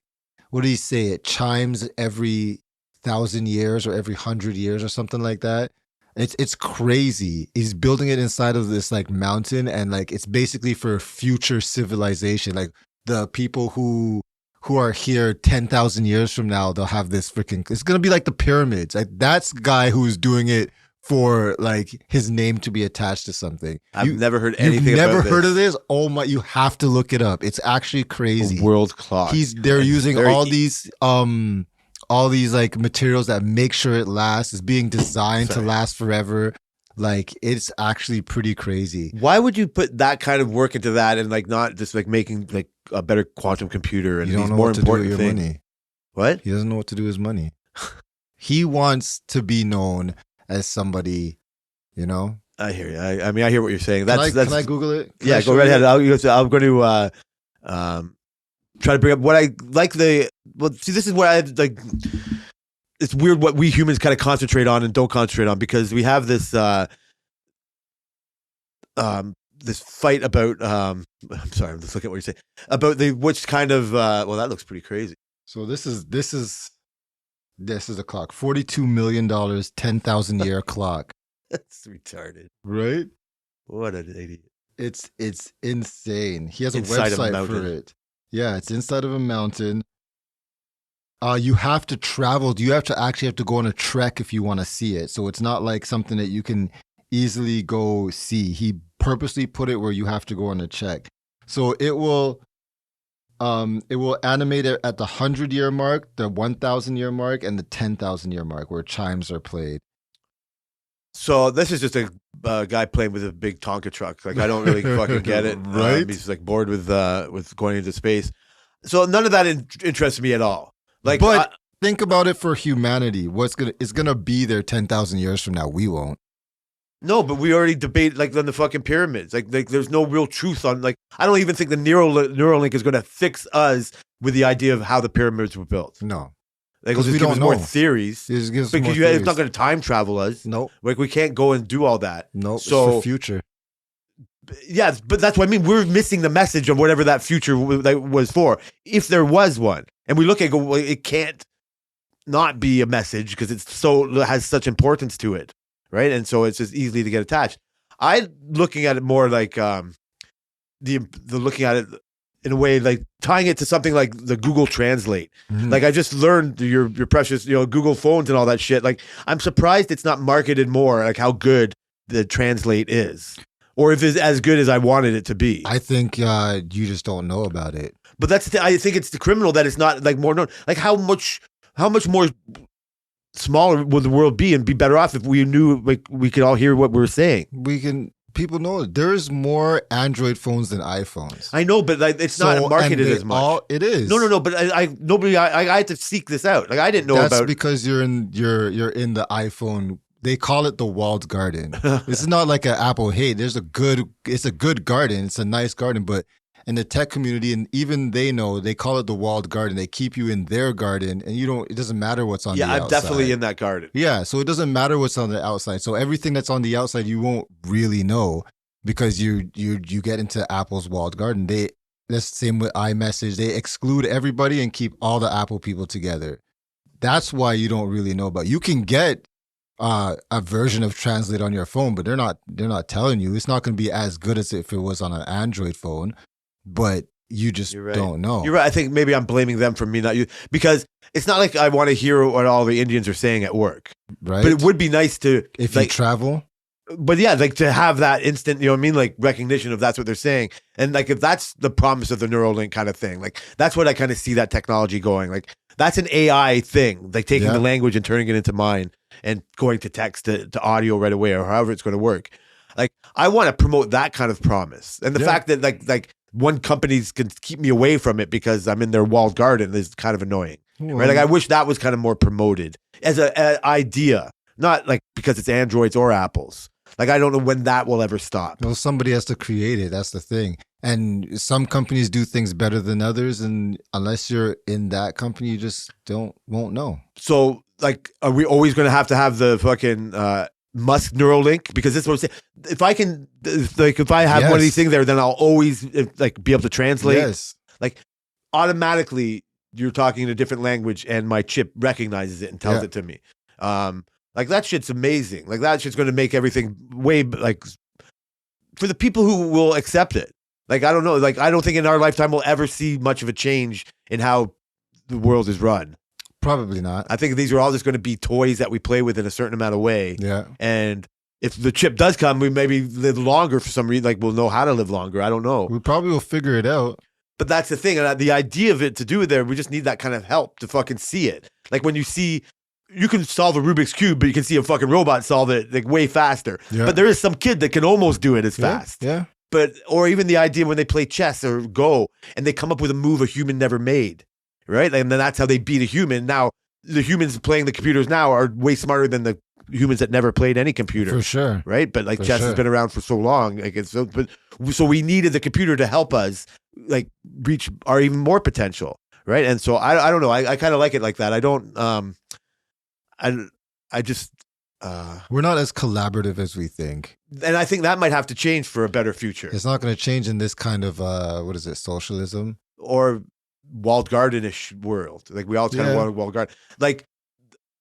what do you say? It chimes every 1,000 years or every 100 years or something like that. It's crazy. He's building it inside of this like mountain, and like it's basically for future civilization. Like the people who are here 10,000 years from now, they'll have this freaking. It's gonna be like the pyramids. Like that's guy who's doing it for like his name to be attached to something. I've never heard anything. You've never about heard this. of this? Oh my! You have to look it up. It's actually crazy. A world clock. They're using very all these like materials that make sure it lasts. It's being designed to last forever. Like it's actually pretty crazy. Why would you put that kind of work into that and like not just like making like a better quantum computer and You don't these know more what to do with important your things? money. What? He doesn't know what to do with his money. He wants to be known as somebody, you know. I hear you. I mean, I hear what you're saying. Can That's I Google it? Can yeah. I Go show right you ahead. it? I'm going to try to bring up what I like. Well, see, this is what I like. It's weird what we humans kind of concentrate on and don't concentrate on, because we have this this fight about I'm sorry, I'm just looking at what you're saying about which kind of well, that looks pretty crazy. So this is a clock. $42 million, 10,000 year clock. That's retarded. Right? What an idiot. It's insane. He has a Inside of a website mountain. for it. Yeah, it's inside of a mountain. You have to travel. You actually have to go on a trek if you want to see it. So it's not like something that you can easily go see. He purposely put it where you have to go on a check. So it will animate it at the 100-year mark, the 1,000-year mark, and the 10,000-year mark where chimes are played. So this is just a guy playing with a big Tonka truck. Like I don't really fucking get it. Right? He's like bored with going into space. So none of that interests me at all. Like, but think about it for humanity. It's gonna be there 10,000 years from now. We won't. no, but we already debate like on the fucking pyramids. Like there's no real truth on. Like I don't even think the Neuralink is going to fix us with the idea of how the pyramids were built. No, Like it'll 'Cause just we give us don't more know. theories. it just gives us more Because it's theories. not going to time travel us. Nope. Like we can't go and do all that. Nope. So- It's for future. Yeah, but that's what I mean. We're missing the message of whatever that future was for, if there was one. And we look at it, go, well, it can't not be a message because it has such importance to it, right? And so it's just easily to get attached. I'm looking at it more like the looking at it in a way like tying it to something like the Google Translate. Mhm. Like I just learned your precious Google phones and all that shit. Like I'm surprised it's not marketed more, like how good the Translate is. Or if it's as good as I wanted it to be. I think you just don't know about it. But I think it's the criminal that it's not like more known. Like how much more smaller would the world be and be better off if we knew like we could all hear what we were saying? People know there's more Android phones than iPhones. I know, but like, it's not marketed as much. It is. No. But I had to seek this out. Like I didn't know That's about. because you're in the iPhone. They call it the walled garden. This is not like an Apple. Hey, it's a good garden. It's a nice garden, but in the tech community, and even they know, they call it the walled garden. They keep you in their garden, and it doesn't matter what's on the outside. Yeah, I'm definitely in that garden. Yeah, so it doesn't matter what's on the outside. So everything that's on the outside, you won't really know because you get into Apple's walled garden. That's the same with iMessage. They exclude everybody and keep all the Apple people together. That's why you don't really know about. You can get a version of Translate on your phone, but they're not telling you. It's not going to be as good as if it was on an Android phone, but you just don't know. You're right. I think maybe I'm blaming them for me not you because it's not like I want to hear what all the Indians are saying at work, Right? but it would be nice to if like, you travel. But yeah, like to have that instant, you know what I mean? Like recognition of that's what they're saying. And like if that's the promise of the Neuralink kind of thing, like that's what I kind of see that technology going. Like that's an AI thing, like taking the language and turning it into mine and going to text to audio right away or however it's going to work. Like I want to promote that kind of promise. And the fact that like one companies can keep me away from it because I'm in their walled garden is kind of annoying. Right? Like I wish that was kind of more promoted as an idea, not like because it's Androids or Apples. Like, I don't know when that will ever stop. Well, somebody has to create it. That's the thing. And some companies do things better than others, and unless you're in that company, you just won't know. So, like, are we always going to have the fucking Musk Neuralink? Because this is what I'm saying. If I can, if I have one of these things there, then I'll always like be able to translate. Yes. Like, automatically, you're talking in a different language, and my chip recognizes it and tells it to me. Like, that shit's amazing. Like, that shit's going to make everything way, like, for the people who will accept it. Like, I don't know. Like, I don't think in our lifetime we'll ever see much of a change in how the world is run. Probably not. I think these are all just going to be toys that we play with in a certain amount of way. Yeah. And if the chip does come, we maybe live longer for some reason. Like, we'll know how to live longer. I don't know. We probably will figure it out. But that's the thing. And the idea of it to do it there, we just need that kind of help to fucking see it. Like, when you see, you can solve a Rubik's Cube, but you can see a fucking robot solve it like way faster. Yeah. But there is some kid that can almost do it as fast. Yeah. But, or even the idea when they play chess or Go and they come up with a move a human never made, right? And then that's how they beat a human. Now, the humans playing the computers now are way smarter than the humans that never played any computer. For sure. Right? But like, chess has been around for so long. Like, so we needed the computer to help us like reach our even more potential. Right? And so I don't know. I kind of like it like that. I don't, I just, we're not as collaborative as we think. and I think that might have to change for a better future. It's not going to change in this kind of what is it, socialism or walled garden-ish world. Like, we all kind of want a walled garden. Like,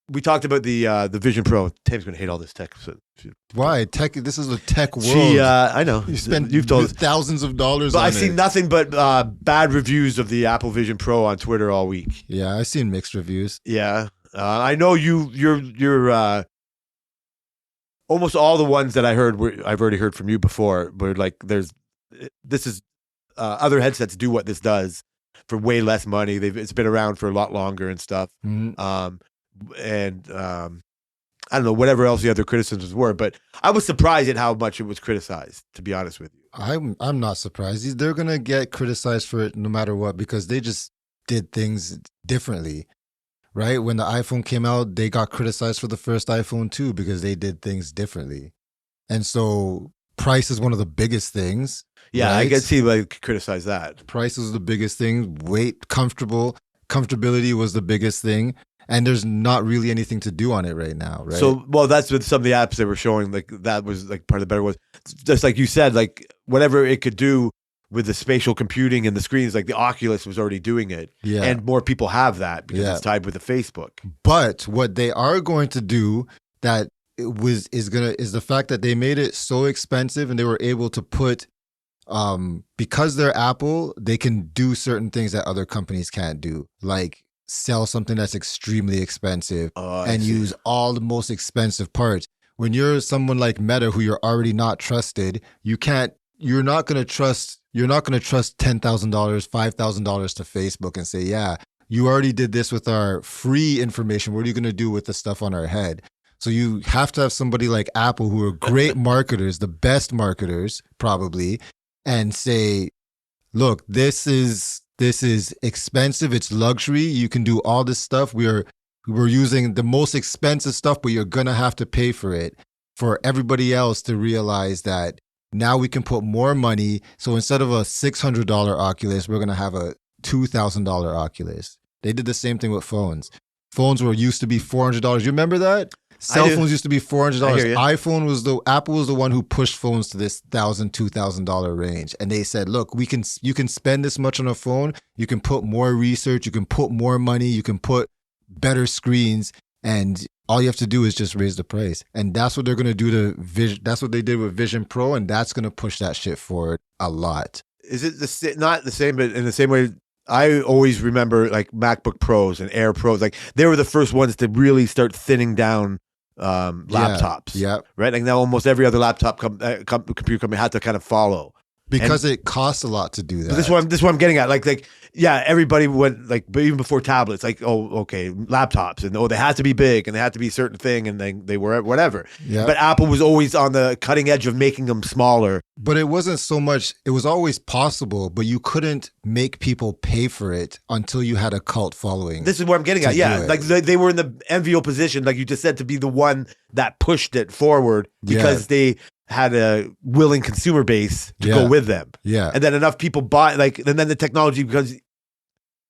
we talked about the Vision Pro. Tame's gonna hate all this tech. So, why tech? This is a tech world. I know You've told us thousands of dollars. But on I've seen it. nothing but bad reviews of the Apple Vision Pro on Twitter all week. Yeah, I've seen mixed reviews. Yeah, I know you're almost all the ones that I heard I've already heard from you before. Where like, this is other headsets do what this does for way less money. It's been around for a lot longer and stuff. Mm-hmm. I don't know whatever else the other criticisms were, but I was surprised at how much it was criticized, to be honest with you. I'm not surprised. They're gonna get criticized for it no matter what, because they just did things differently, right? When the iPhone came out, they got criticized for the first iPhone too, because they did things differently. And so price is one of the biggest things. Yeah, right? I can see like criticize that. Price was the biggest thing. Weight, comfortability was the biggest thing. And there's not really anything to do on it right now, right? So, well, that's with some of the apps they were showing. Like, that was like part of the better ones. Just like you said, like whatever it could do with the spatial computing and the screens, like the Oculus was already doing it. Yeah. And more people have that because it's tied with the Facebook. But what they are going to do that is the fact that they made it so expensive, and they were able to put because they're Apple, they can do certain things that other companies can't do, like sell something that's extremely expensive and use all the most expensive parts. When you're someone like Meta, who you're already not trusted, you're not going to trust $10,000, $5,000 to Facebook and say, yeah, you already did this with our free information. What are you going to do with the stuff on our head? So you have to have somebody like Apple, who are great marketers, the best marketers probably, and say, look, this is expensive. It's luxury. You can do all this stuff. We're using the most expensive stuff, but you're going to have to pay for it, for everybody else to realize that now we can put more money. So instead of a $600 Oculus, we're going to have a $2,000 Oculus. They did the same thing with phones. Phones used to be $400. You remember that? Cell phones used to be $400. Apple was the one who pushed phones to this $1,000, $2,000 range. And they said, look, you can spend this much on a phone. You can put more research. You can put more money. You can put better screens. And all you have to do is just raise the price. And that's what they're going to do to Vision. That's what they did with Vision Pro. And that's going to push that shit forward a lot. Is it not the same, but in the same way? I always remember like MacBook Pros and Air Pros. Like, they were the first ones to really start thinning down laptops. Yeah. Right. Like, now almost every other laptop computer company had to kind of follow. Because it costs a lot to do that. But this is what I'm getting at. Like, yeah, everybody went like, but even before tablets, like, oh, okay, laptops, and they had to be big, and they had to be a certain thing, and they were whatever. Yeah. But Apple was always on the cutting edge of making them smaller. But it wasn't so much. It was always possible, but you couldn't make people pay for it until you had a cult following. This is what I'm getting at. Yeah, like they were in the enviable position, like you just said, to be the one that pushed it forward because they had a willing consumer base to go with them. Yeah. And then enough people buy, like, and then the technology becomes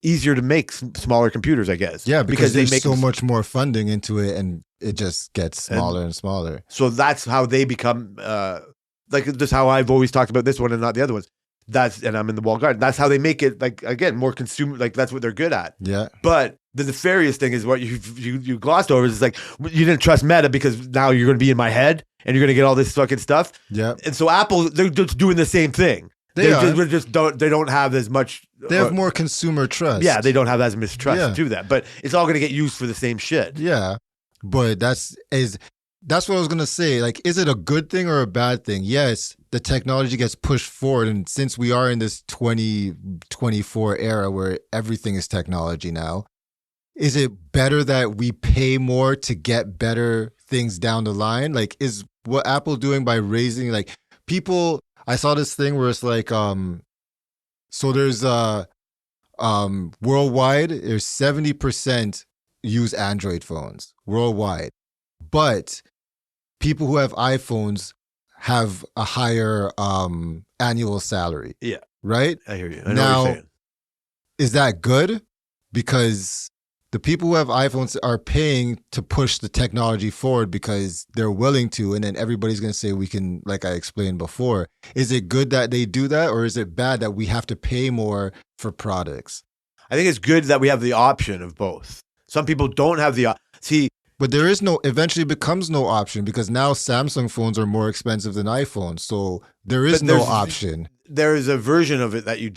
easier to make smaller computers, I guess. Yeah, because they there's make so much more funding into it, and it just gets smaller and smaller. So that's how they become, like, just how I've always talked about this one and not the other ones. And I'm in the walled garden. That's how they make it, like, again, more consumer, like, that's what they're good at. Yeah. But the nefarious thing is what you glossed over is like, you didn't trust Meta because now you're going to be in my head and you're going to get all this fucking stuff. Yeah. And so Apple, they're just doing the same thing. They don't have as much. They have more consumer trust. Yeah, they don't have as much trust to that. But it's all going to get used for the same shit. Yeah. But that's what I was going to say. Like, is it a good thing or a bad thing? Yes, the technology gets pushed forward. And since we are in this 2024 era where everything is technology now, is it better that we pay more to get better things down the line? Like, is what Apple doing by raising, like, people, I saw this thing where it's like, so there's worldwide, there's 70% use Android phones worldwide. But people who have iPhones have a higher annual salary. Yeah. Right? I hear you. I know what you're saying. Is that good? Because the people who have iPhones are paying to push the technology forward because they're willing to, and then everybody's going to say we can, like I explained before. Is it good that they do that, or is it bad that we have to pay more for products? I think it's good that we have the option of both. Some people don't have the but there is eventually becomes no option because now Samsung phones are more expensive than iPhones. So there is no option. There is a version of it that you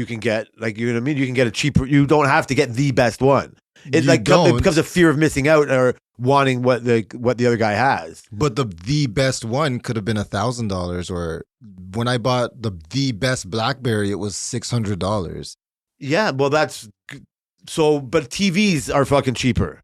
can get, like, you know what I mean? You can get a cheaper, you don't have to get the best one. It becomes a fear of missing out or wanting what the other guy has. But the best one could have been $1,000, or when I bought the best BlackBerry, it was $600. Yeah, well, but TVs are fucking cheaper.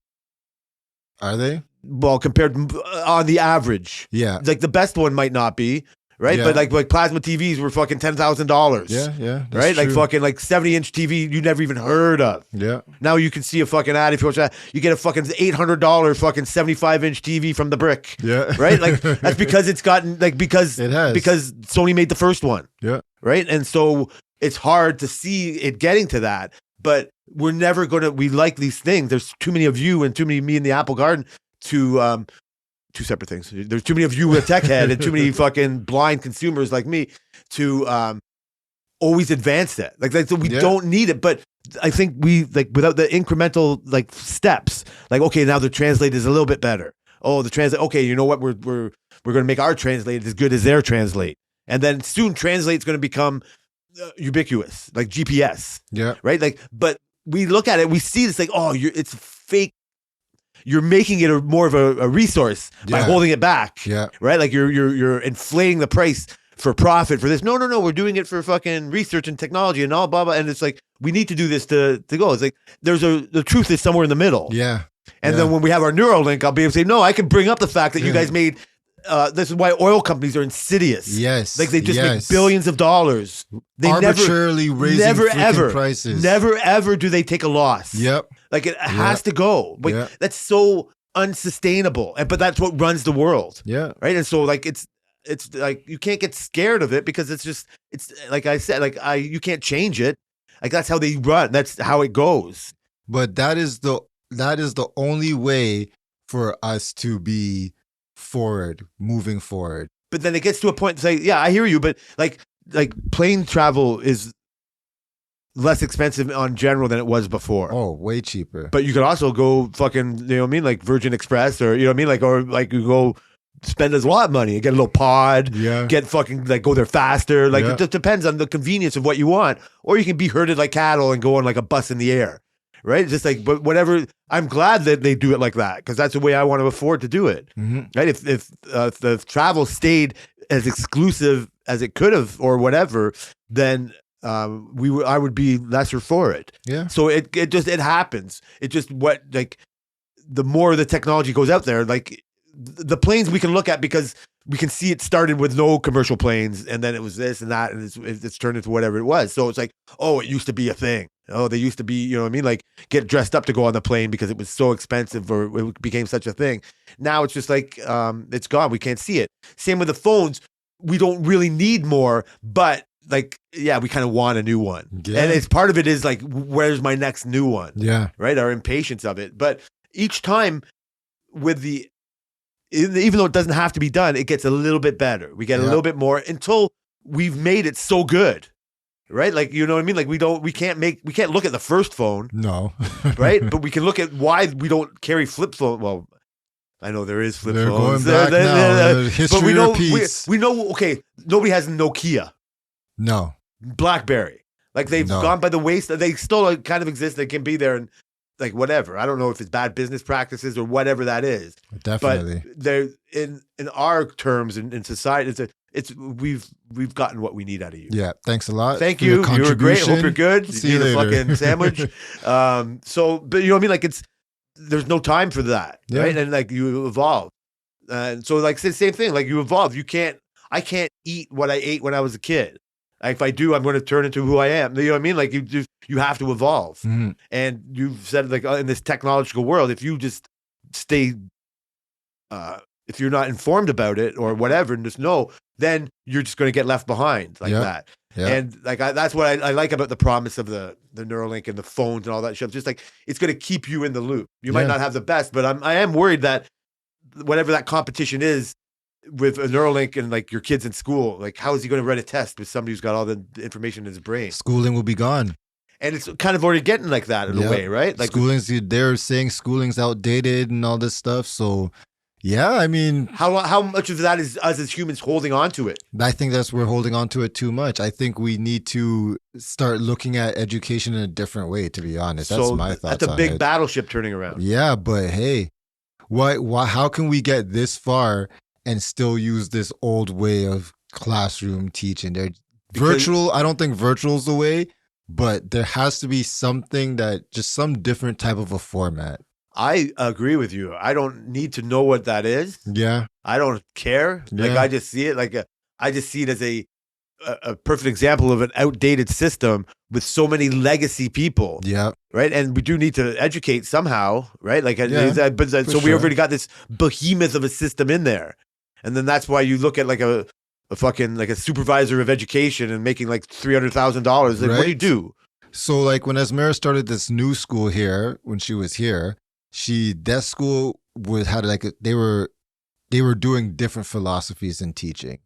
Are they? Well, compared on the average. Yeah. Like the best one might not be, right? Yeah. But like plasma TVs were fucking $10,000. Yeah. Right? True. Like fucking 70-inch TV you never even heard of. Yeah. Now you can see a fucking ad if you watch that. You get a fucking $800 fucking 75-inch TV from the brick. Yeah. Right? Like that's because it's gotten because it has. Because Sony made the first one. Yeah. Right? And so it's hard to see it getting to that. But we're never we like these things. There's too many of you and too many of me in the Apple Garden to two separate things. There's too many of you with a tech head and too many fucking blind consumers like me to always advance that. So we don't need it. But I think we without the incremental steps, okay, now the translate is a little bit better. Oh, the translate. Okay, you know what? We're going to make our translate as good as their translate, and then soon translate's going to become ubiquitous, like GPS. Yeah. Right. But we look at it, we see this it's fake. You're making it more of a resource by holding it back. Yeah. Right. Like you're inflating the price for profit for this. No. We're doing it for fucking research and technology and all blah, blah. And it's like, we need to do this to go. It's like, the truth is somewhere in the middle. Yeah. And then when we have our Neuralink, I'll be able to say, no, I can bring up the fact that you guys made, this is why oil companies are insidious. Yes. They just make billions of dollars. They arbitrarily raising prices. Never ever do they take a loss. Yep. It has to go. That's so unsustainable. But that's what runs the world. Yeah. Right. And so it's like you can't get scared of it because it's like I said, you can't change it. That's how they run. That's how it goes. But that is the only way for us to be moving forward. But then it gets to a point to say, yeah, I hear you, but like plane travel is less expensive on general than it was before. Oh, way cheaper. But you could also go fucking, you know what I mean, like Virgin Express, or you know what I mean, or you go spend a lot of money and get a little pod, get fucking go there faster. It just depends on the convenience of what you want. Or you can be herded like cattle and go on like a bus in the air. Right? Just but whatever. I'm glad that they do it like that because that's the way I want to afford to do it. Mm-hmm. Right? If the travel stayed as exclusive as it could have or whatever, then I would be lesser for it. Yeah. So it happens. It just the more the technology goes out there, like the planes we can look at because we can see it started with no commercial planes, and then it was this and that, and it's turned into whatever it was. So it's like, oh, it used to be a thing. Oh, they used to be, you know what I mean? Like get dressed up to go on the plane because it was so expensive, or it became such a thing. Now it's just like it's gone. We can't see it. Same with the phones. We don't really need more, but like, yeah, we kind of want a new one. Yeah. And it's part of it is like, where's my next new one? Yeah. Right? Our impatience of it. But each time with even though it doesn't have to be done, it gets a little bit better. We get a little bit more until we've made it so good. Right? Like, you know what I mean? Like we can't look at the first phone. No. Right? But we can look at why we don't carry flip phone. Well, I know there is flip They're phones. going back now. History but repeats. we know, okay, nobody has Nokia. No. BlackBerry. Like they've gone by the wayside. They still kind of exist. They can be there and like whatever. I don't know if it's bad business practices or whatever that is. Definitely. But they're in our terms in society, we've gotten what we need out of you. Yeah. Thanks a lot. Thank you. You were great. Hope you're good. See you later. A fucking sandwich. So, but you know what I mean? Like there's no time for that. Yeah. Right. And like you evolve. And so like same thing. Like you evolve. I can't eat what I ate when I was a kid. If I do, I'm going to turn into who I am. You know what I mean? Like you have to evolve. Mm-hmm. And you've said like in this technological world, if you just stay, if you're not informed about it or whatever, and just know, then you're just going to get left behind like that. Yeah. And like that's what I like about the promise of the Neuralink and the phones and all that stuff. Just like it's going to keep you in the loop. You might not have the best, but I am worried that whatever that competition is, with a Neuralink and like your kids in school, like how is he going to write a test with somebody who's got all the information in his brain? Schooling will be gone. And it's kind of already getting like that in a way, right? Like they're saying schooling's outdated and all this stuff. So yeah, I mean, how much of that is us as humans holding on to it? I think we're holding on to it too much. I think we need to start looking at education in a different way, to be honest. That's my thoughts. That's a big battleship turning around. Yeah, but hey, why how can we get this far and still use this old way of classroom teaching? Virtual, I don't think virtual is the way, but there has to be something just some different type of a format. I agree with you. I don't need to know what that is. Yeah. I don't care. Yeah. Like I just see it I just see it as a perfect example of an outdated system with so many legacy people. Yeah. Right. And we do need to educate somehow. Right. Like, so we already got this behemoth of a system in there. And then that's why you look at like a fucking like a supervisor of education and making like $300,000. Like, what do you do? So like when Esmera started this new school here, when she was here, that school they were doing different philosophies in teaching.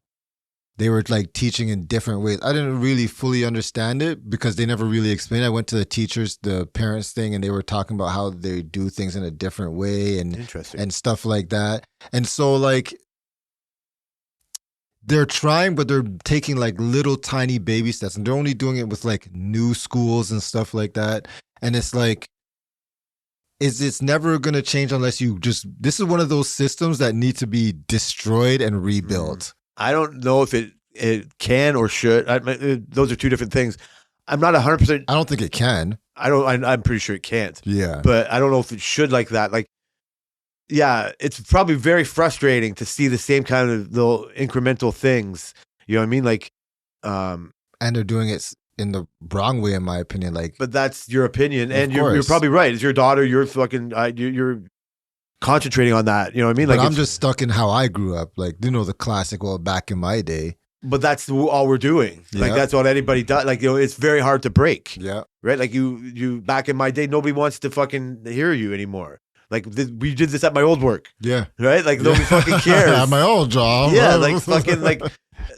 They were like teaching in different ways. I didn't really fully understand it because they never really explained it. I went to the parents thing, and they were talking about how they do things in a different way and stuff like that. And so like they're trying, but they're taking like little tiny baby steps, and they're only doing it with like new schools and stuff like that. And it's like, it's never going to change unless this is one of those systems that need to be destroyed and rebuilt. I don't know if it can or should. Those are two different things. I'm not 100%. I don't think it can. I'm pretty sure it can't. Yeah. But I don't know if it should like that. Like, yeah, it's probably very frustrating to see the same kind of little incremental things. You know what I mean? Like, and they're doing it in the wrong way, in my opinion. Like, but that's your opinion, and you're probably right. It's your daughter. You're fucking. You're concentrating on that. You know what I mean? Like, but I'm just stuck in how I grew up. Like, the classic. Well, back in my day. But that's all we're doing. Like, that's what anybody does. Like, it's very hard to break. Yeah. Right. Like you back in my day, nobody wants to fucking hear you anymore. Like we did this at my old work. Yeah. Right. Like nobody fucking cares. At my old job. Yeah. Like fucking like.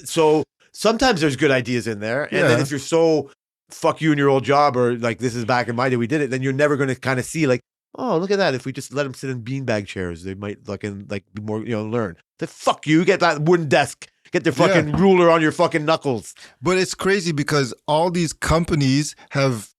So sometimes there's good ideas in there, and then if you're so fuck you in your old job, or like this is back in my day we did it, then you're never going to kind of see like, oh, look at that. If we just let them sit in beanbag chairs, they might fucking like be more, learn. The fuck you, get that wooden desk. Get their fucking ruler on your fucking knuckles. But it's crazy because all these companies have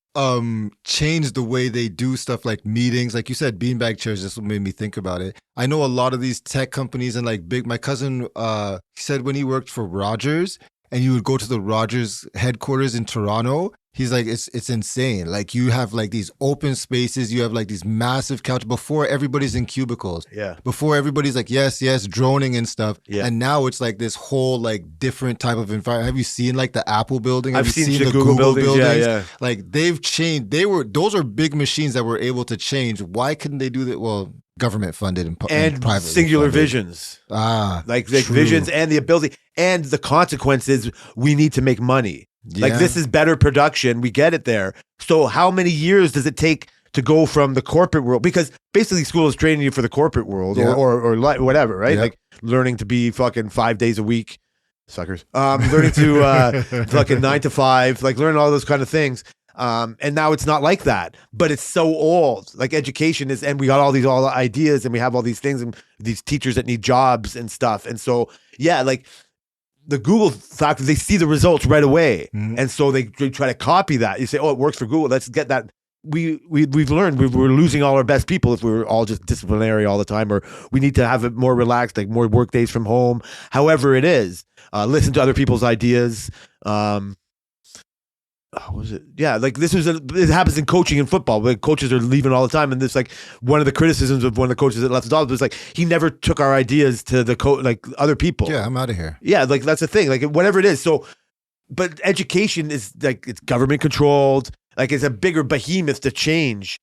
changed the way they do stuff like meetings. Like you said, beanbag chairs, just made me think about it. I know a lot of these tech companies and like my cousin he said when he worked for Rogers and you would go to the Rogers headquarters in Toronto, he's like, it's insane. Like you have like these open spaces, you have like these massive couches before everybody's in cubicles. Yeah. Before everybody's like, yes, yes, droning and stuff. Yeah. And now it's like this whole like different type of environment. Have you seen like the Apple building? Have I've you seen the Google buildings. Yeah. Like they've changed. Those are big machines that were able to change. Why couldn't they do that? Well, government funded and private singular funded. Visions. Like Visions and the ability and the consequences. We need to make money. Yeah. Like this is better production. We get it there. So how many years does it take to go from the corporate world? Because basically school is training you for the corporate world or whatever, right? Yep. Like learning to be fucking 5 days a week, suckers. Learning to fucking 9 to 5, like learning all those kind of things. And now it's not like that, but it's so old. Like education is, and we got all ideas, and we have all these things, and these teachers that need jobs and stuff. And so, yeah, like the Google factor, they see the results right away, and so they try to copy that. You say, "Oh, it works for Google. Let's get that." We've learned we're losing all our best people if we're all just disciplinary all the time, or we need to have it more relaxed, like more work days from home. However, it is listen to other people's ideas. What was it? Yeah, like it happens in coaching and football. Like coaches are leaving all the time, and this like one of the criticisms of one of the coaches that left the Dolphins was like he never took our ideas to the like other people. Yeah, I'm out of here. Yeah, like that's the thing. Like whatever it is. So, but education is like it's government controlled. Like it's a bigger behemoth to change.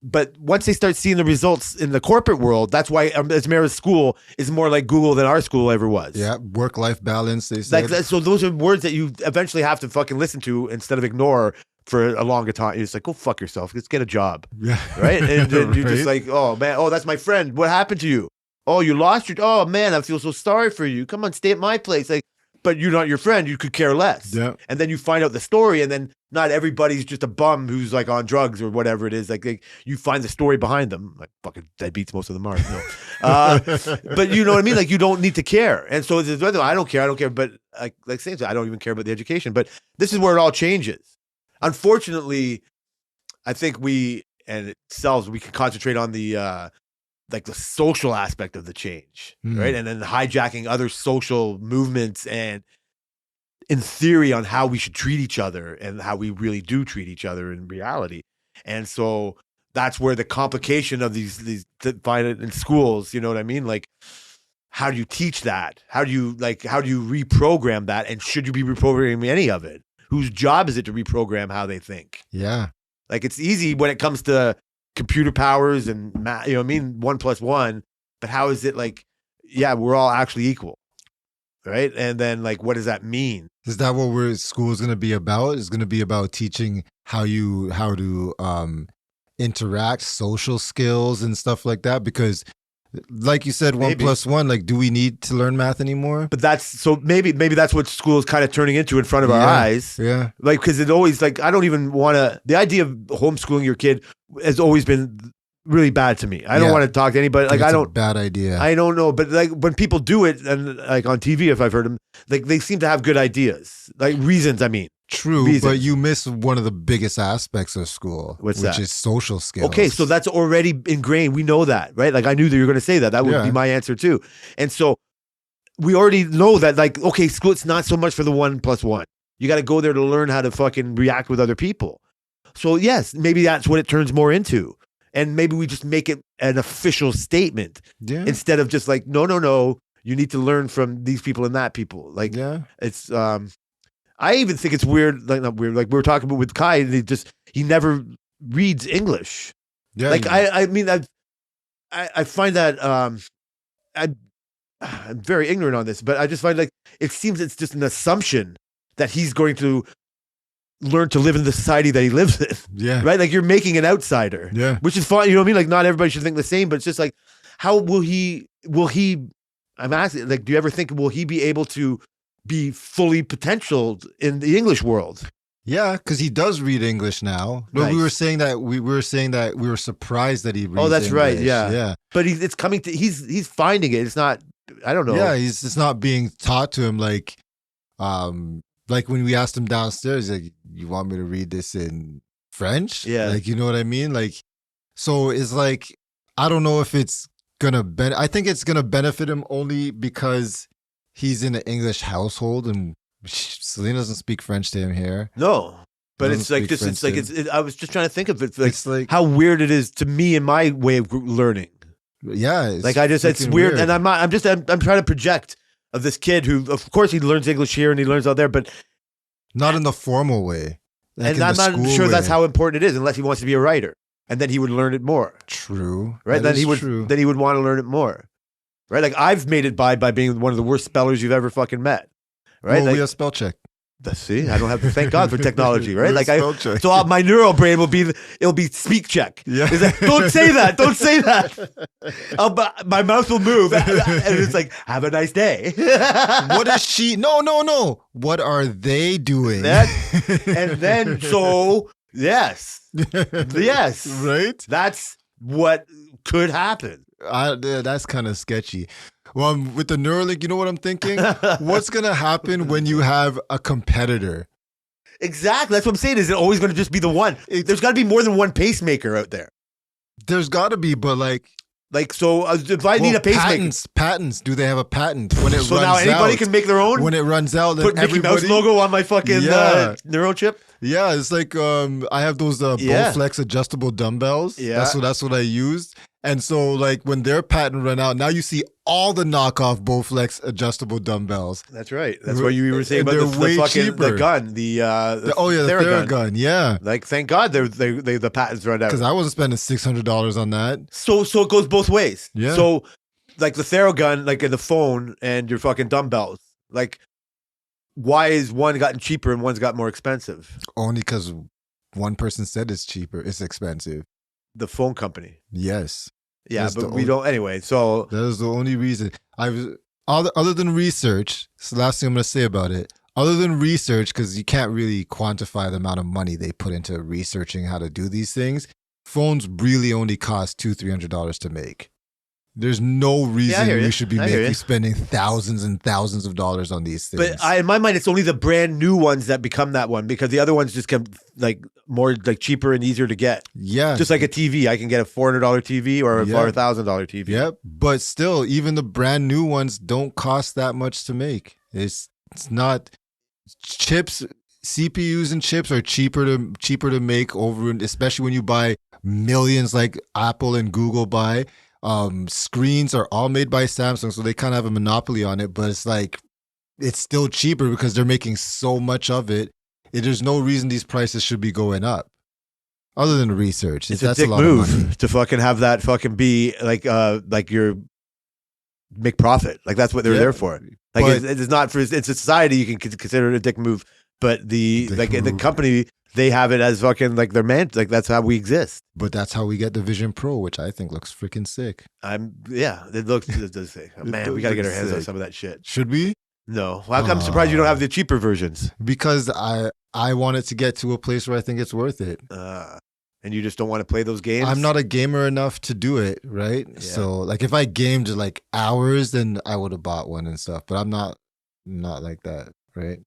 But once they start seeing the results in the corporate world, that's why Esmera's school is more like Google than our school ever was. Yeah, work-life balance, they said. Like so those are words that you eventually have to fucking listen to instead of ignore for a longer time. You're just like, go fuck yourself. Let's get a job. Yeah. Right? And then you're Right? just like, oh man, oh, that's my friend. What happened to you? Oh, you lost your, oh man, I feel so sorry for you. Come on, stay at my place. Like, but you're not your friend. You could care less. Yeah. And then you find out the story, and then not everybody's just a bum who's like on drugs or whatever it is. Like you find the story behind them. Like fucking deadbeats, most of them are. You know? But you know what I mean? Like you don't need to care. And so it's, I don't care. But like saying I don't even care about the education. But this is where it all changes. Unfortunately, I think we can concentrate on the like the social aspect of the change, right? And then hijacking other social movements and in theory on how we should treat each other and how we really do treat each other in reality. And so that's where the complication of these find it in schools, you know what I mean? Like, how do you teach that? How do you reprogram that? And should you be reprogramming any of it? Whose job is it to reprogram how they think? Yeah. Like it's easy when it comes to computer powers and math, you know what I mean? 1 + 1, but how is it like, yeah, we're all actually equal, right? And then like, what does that mean? Is that what school is going to be about? It's going to be about teaching how to interact, social skills and stuff like that. Because like you said, Maybe. 1 + 1, like, do we need to learn math anymore? But maybe that's what school is kind of turning into in front of our eyes. Yeah. Like, because it always like, I don't even want to, the idea of homeschooling your kid has always been really bad to me. I don't want to talk to anybody. Like, It's a bad idea. I don't know. But like when people do it and like on TV, if I've heard them, like they seem to have good ideas, like reasons. I mean, True, reasons. but you miss one of the biggest aspects of school, Which which is social skills. Okay, so that's already ingrained. We know that, right? Like I knew that you were going to say that. That would be my answer too. And so we already know that, like, okay, school, it's not so much for the 1 + 1. You got to go there to learn how to fucking react with other people. So yes, maybe that's what it turns more into. And maybe we just make it an official statement instead of just like, no, you need to learn from these people and that people. Like, it's, I even think it's weird, like not weird, like we were talking about with Kai, and he never reads English. Yeah, like I mean, I find that I'm very ignorant on this, but I just find like it seems it's just an assumption that he's going to learn to live in the society that he lives in. Yeah. Right? Like you're making an outsider. Yeah. Which is fine. You know what I mean? Like not everybody should think the same, but it's just like, how will he, I'm asking, like, do you ever think, will he be able to be fully potentialed in the English world? Yeah, because he does read English now. No, Nice. we were saying that we were surprised that he reads. Oh, that's English. right. Yeah. Yeah. But it's coming to, he's finding it. It's not, I don't know. Yeah, it's not being taught to him like when we asked him downstairs, like, you want me to read this in French. Yeah. Like, you know what I mean? Like, so it's like, I don't know if it's gonna I think it's gonna benefit him only because he's in an English household and Selena doesn't speak French to him here. No. But Doesn't it's like speak this. It's like French I was just trying to think of it. Like, It's like, how weird it is to me in my way of learning. yeah, it's Like it's freaking weird, and I'm trying to project of this kid who, of course, he learns English here and he learns out there, but not in the formal way. Like and in I'm the not school sure that's way. how important it is, unless he wants to be a writer, and then he would learn it more, True. right? That Then is he would true. then he would want to learn it more, right? Like I've made it by being one of the worst spellers you've ever fucking met, right? Well, Like, we have spell check. see, I don't have to thank God for technology, right? We Like have spell check. so my neural brain it'll be speak check. Yeah. It's like, don't say that. Don't say that. My mouth will move. And it's like, have a nice day. What is she? No. What are they doing? And then, so, yes. Yes. Right? That's what could happen. That's kind of sketchy. Well, with the Neuralink, you know what I'm thinking? What's going to happen when you have a competitor? Exactly. That's what I'm saying. Is it always going to just be the one? There's got to be more than one pacemaker out there. There's got to be, but like... So if I need a pacemaker. Patents. Do they have a patent when it So runs now anybody out? can make their own? When it runs out, then Put Mickey everybody... Mouse logo on my fucking neural chip? Yeah, it's like I have those Bowflex adjustable dumbbells. Yeah. That's what I used. And so like when their patent run out, now you see all the knockoff Bowflex adjustable dumbbells. That's right. That's what you were saying And about they're the way fucking cheaper. the gun, the Theragun, yeah. Like, thank God the patents run out. Because I wasn't spending $600 on that. So it goes both ways. Yeah. So like the Theragun, like in the phone and your fucking dumbbells, like why is one gotten cheaper and one's got more expensive? Only because one person said it's cheaper, it's expensive. The phone company. Yes. Yeah, That's but the we only- don't anyway. So That is the only reason. Other than research, it's the last thing I'm going to say about it. Other than research, because you can't really quantify the amount of money they put into researching how to do these things, phones really only cost $200-$300 to make. There's no reason hear you. we should be I hear you. spending thousands and thousands of dollars on these things. but in my mind, it's only the brand new ones that become that one because the other ones just get like more like cheaper and easier to get. yeah, Just like a TV, I can get a $400 TV or a Yeah. $1,000 TV. Yep. But still, even the brand new ones don't cost that much to make. It's not chips. CPUs and chips are cheaper to make over, especially when you buy millions like Apple and Google buy. Screens are all made by Samsung, so they kind of have a monopoly on it. But it's like it's still cheaper because they're making so much of it. There's no reason these prices should be going up, other than research. It's That's a dick lot of money. move to fucking have that fucking be like your make profit. Like that's what they're Yeah. there for. Like But- it's not for it's a society you can consider it a dick move, but the Dick like the move. company they have it as fucking like their man. Like that's how we exist. But that's how we get the Vision Pro, which I think looks freaking sick. It looks it does say, man, does we gotta get our look hands on sick. some of that shit. Should we? No, well, I'm surprised you don't have the cheaper versions. Because I want it to get to a place where I think it's worth it. And you just don't want to play those games. I'm not a gamer enough to do it, right? Yeah. So like if I gamed like hours, then I would have bought one and stuff. But I'm not like that, right?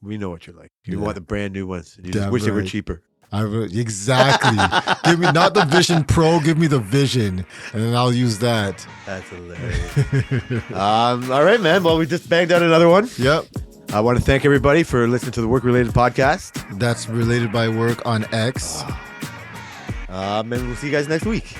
We know what you're like. You Yeah. want the brand new ones. You just Damn wish they were right. cheaper. Exactly. Give me not the Vision Pro, give me the Vision, and then I'll use that. That's hilarious. All right, man. Well, we just banged out another one. Yep. I want to thank everybody for listening to the Work Related Podcast. That's Related by Work on X. And we'll see you guys next week.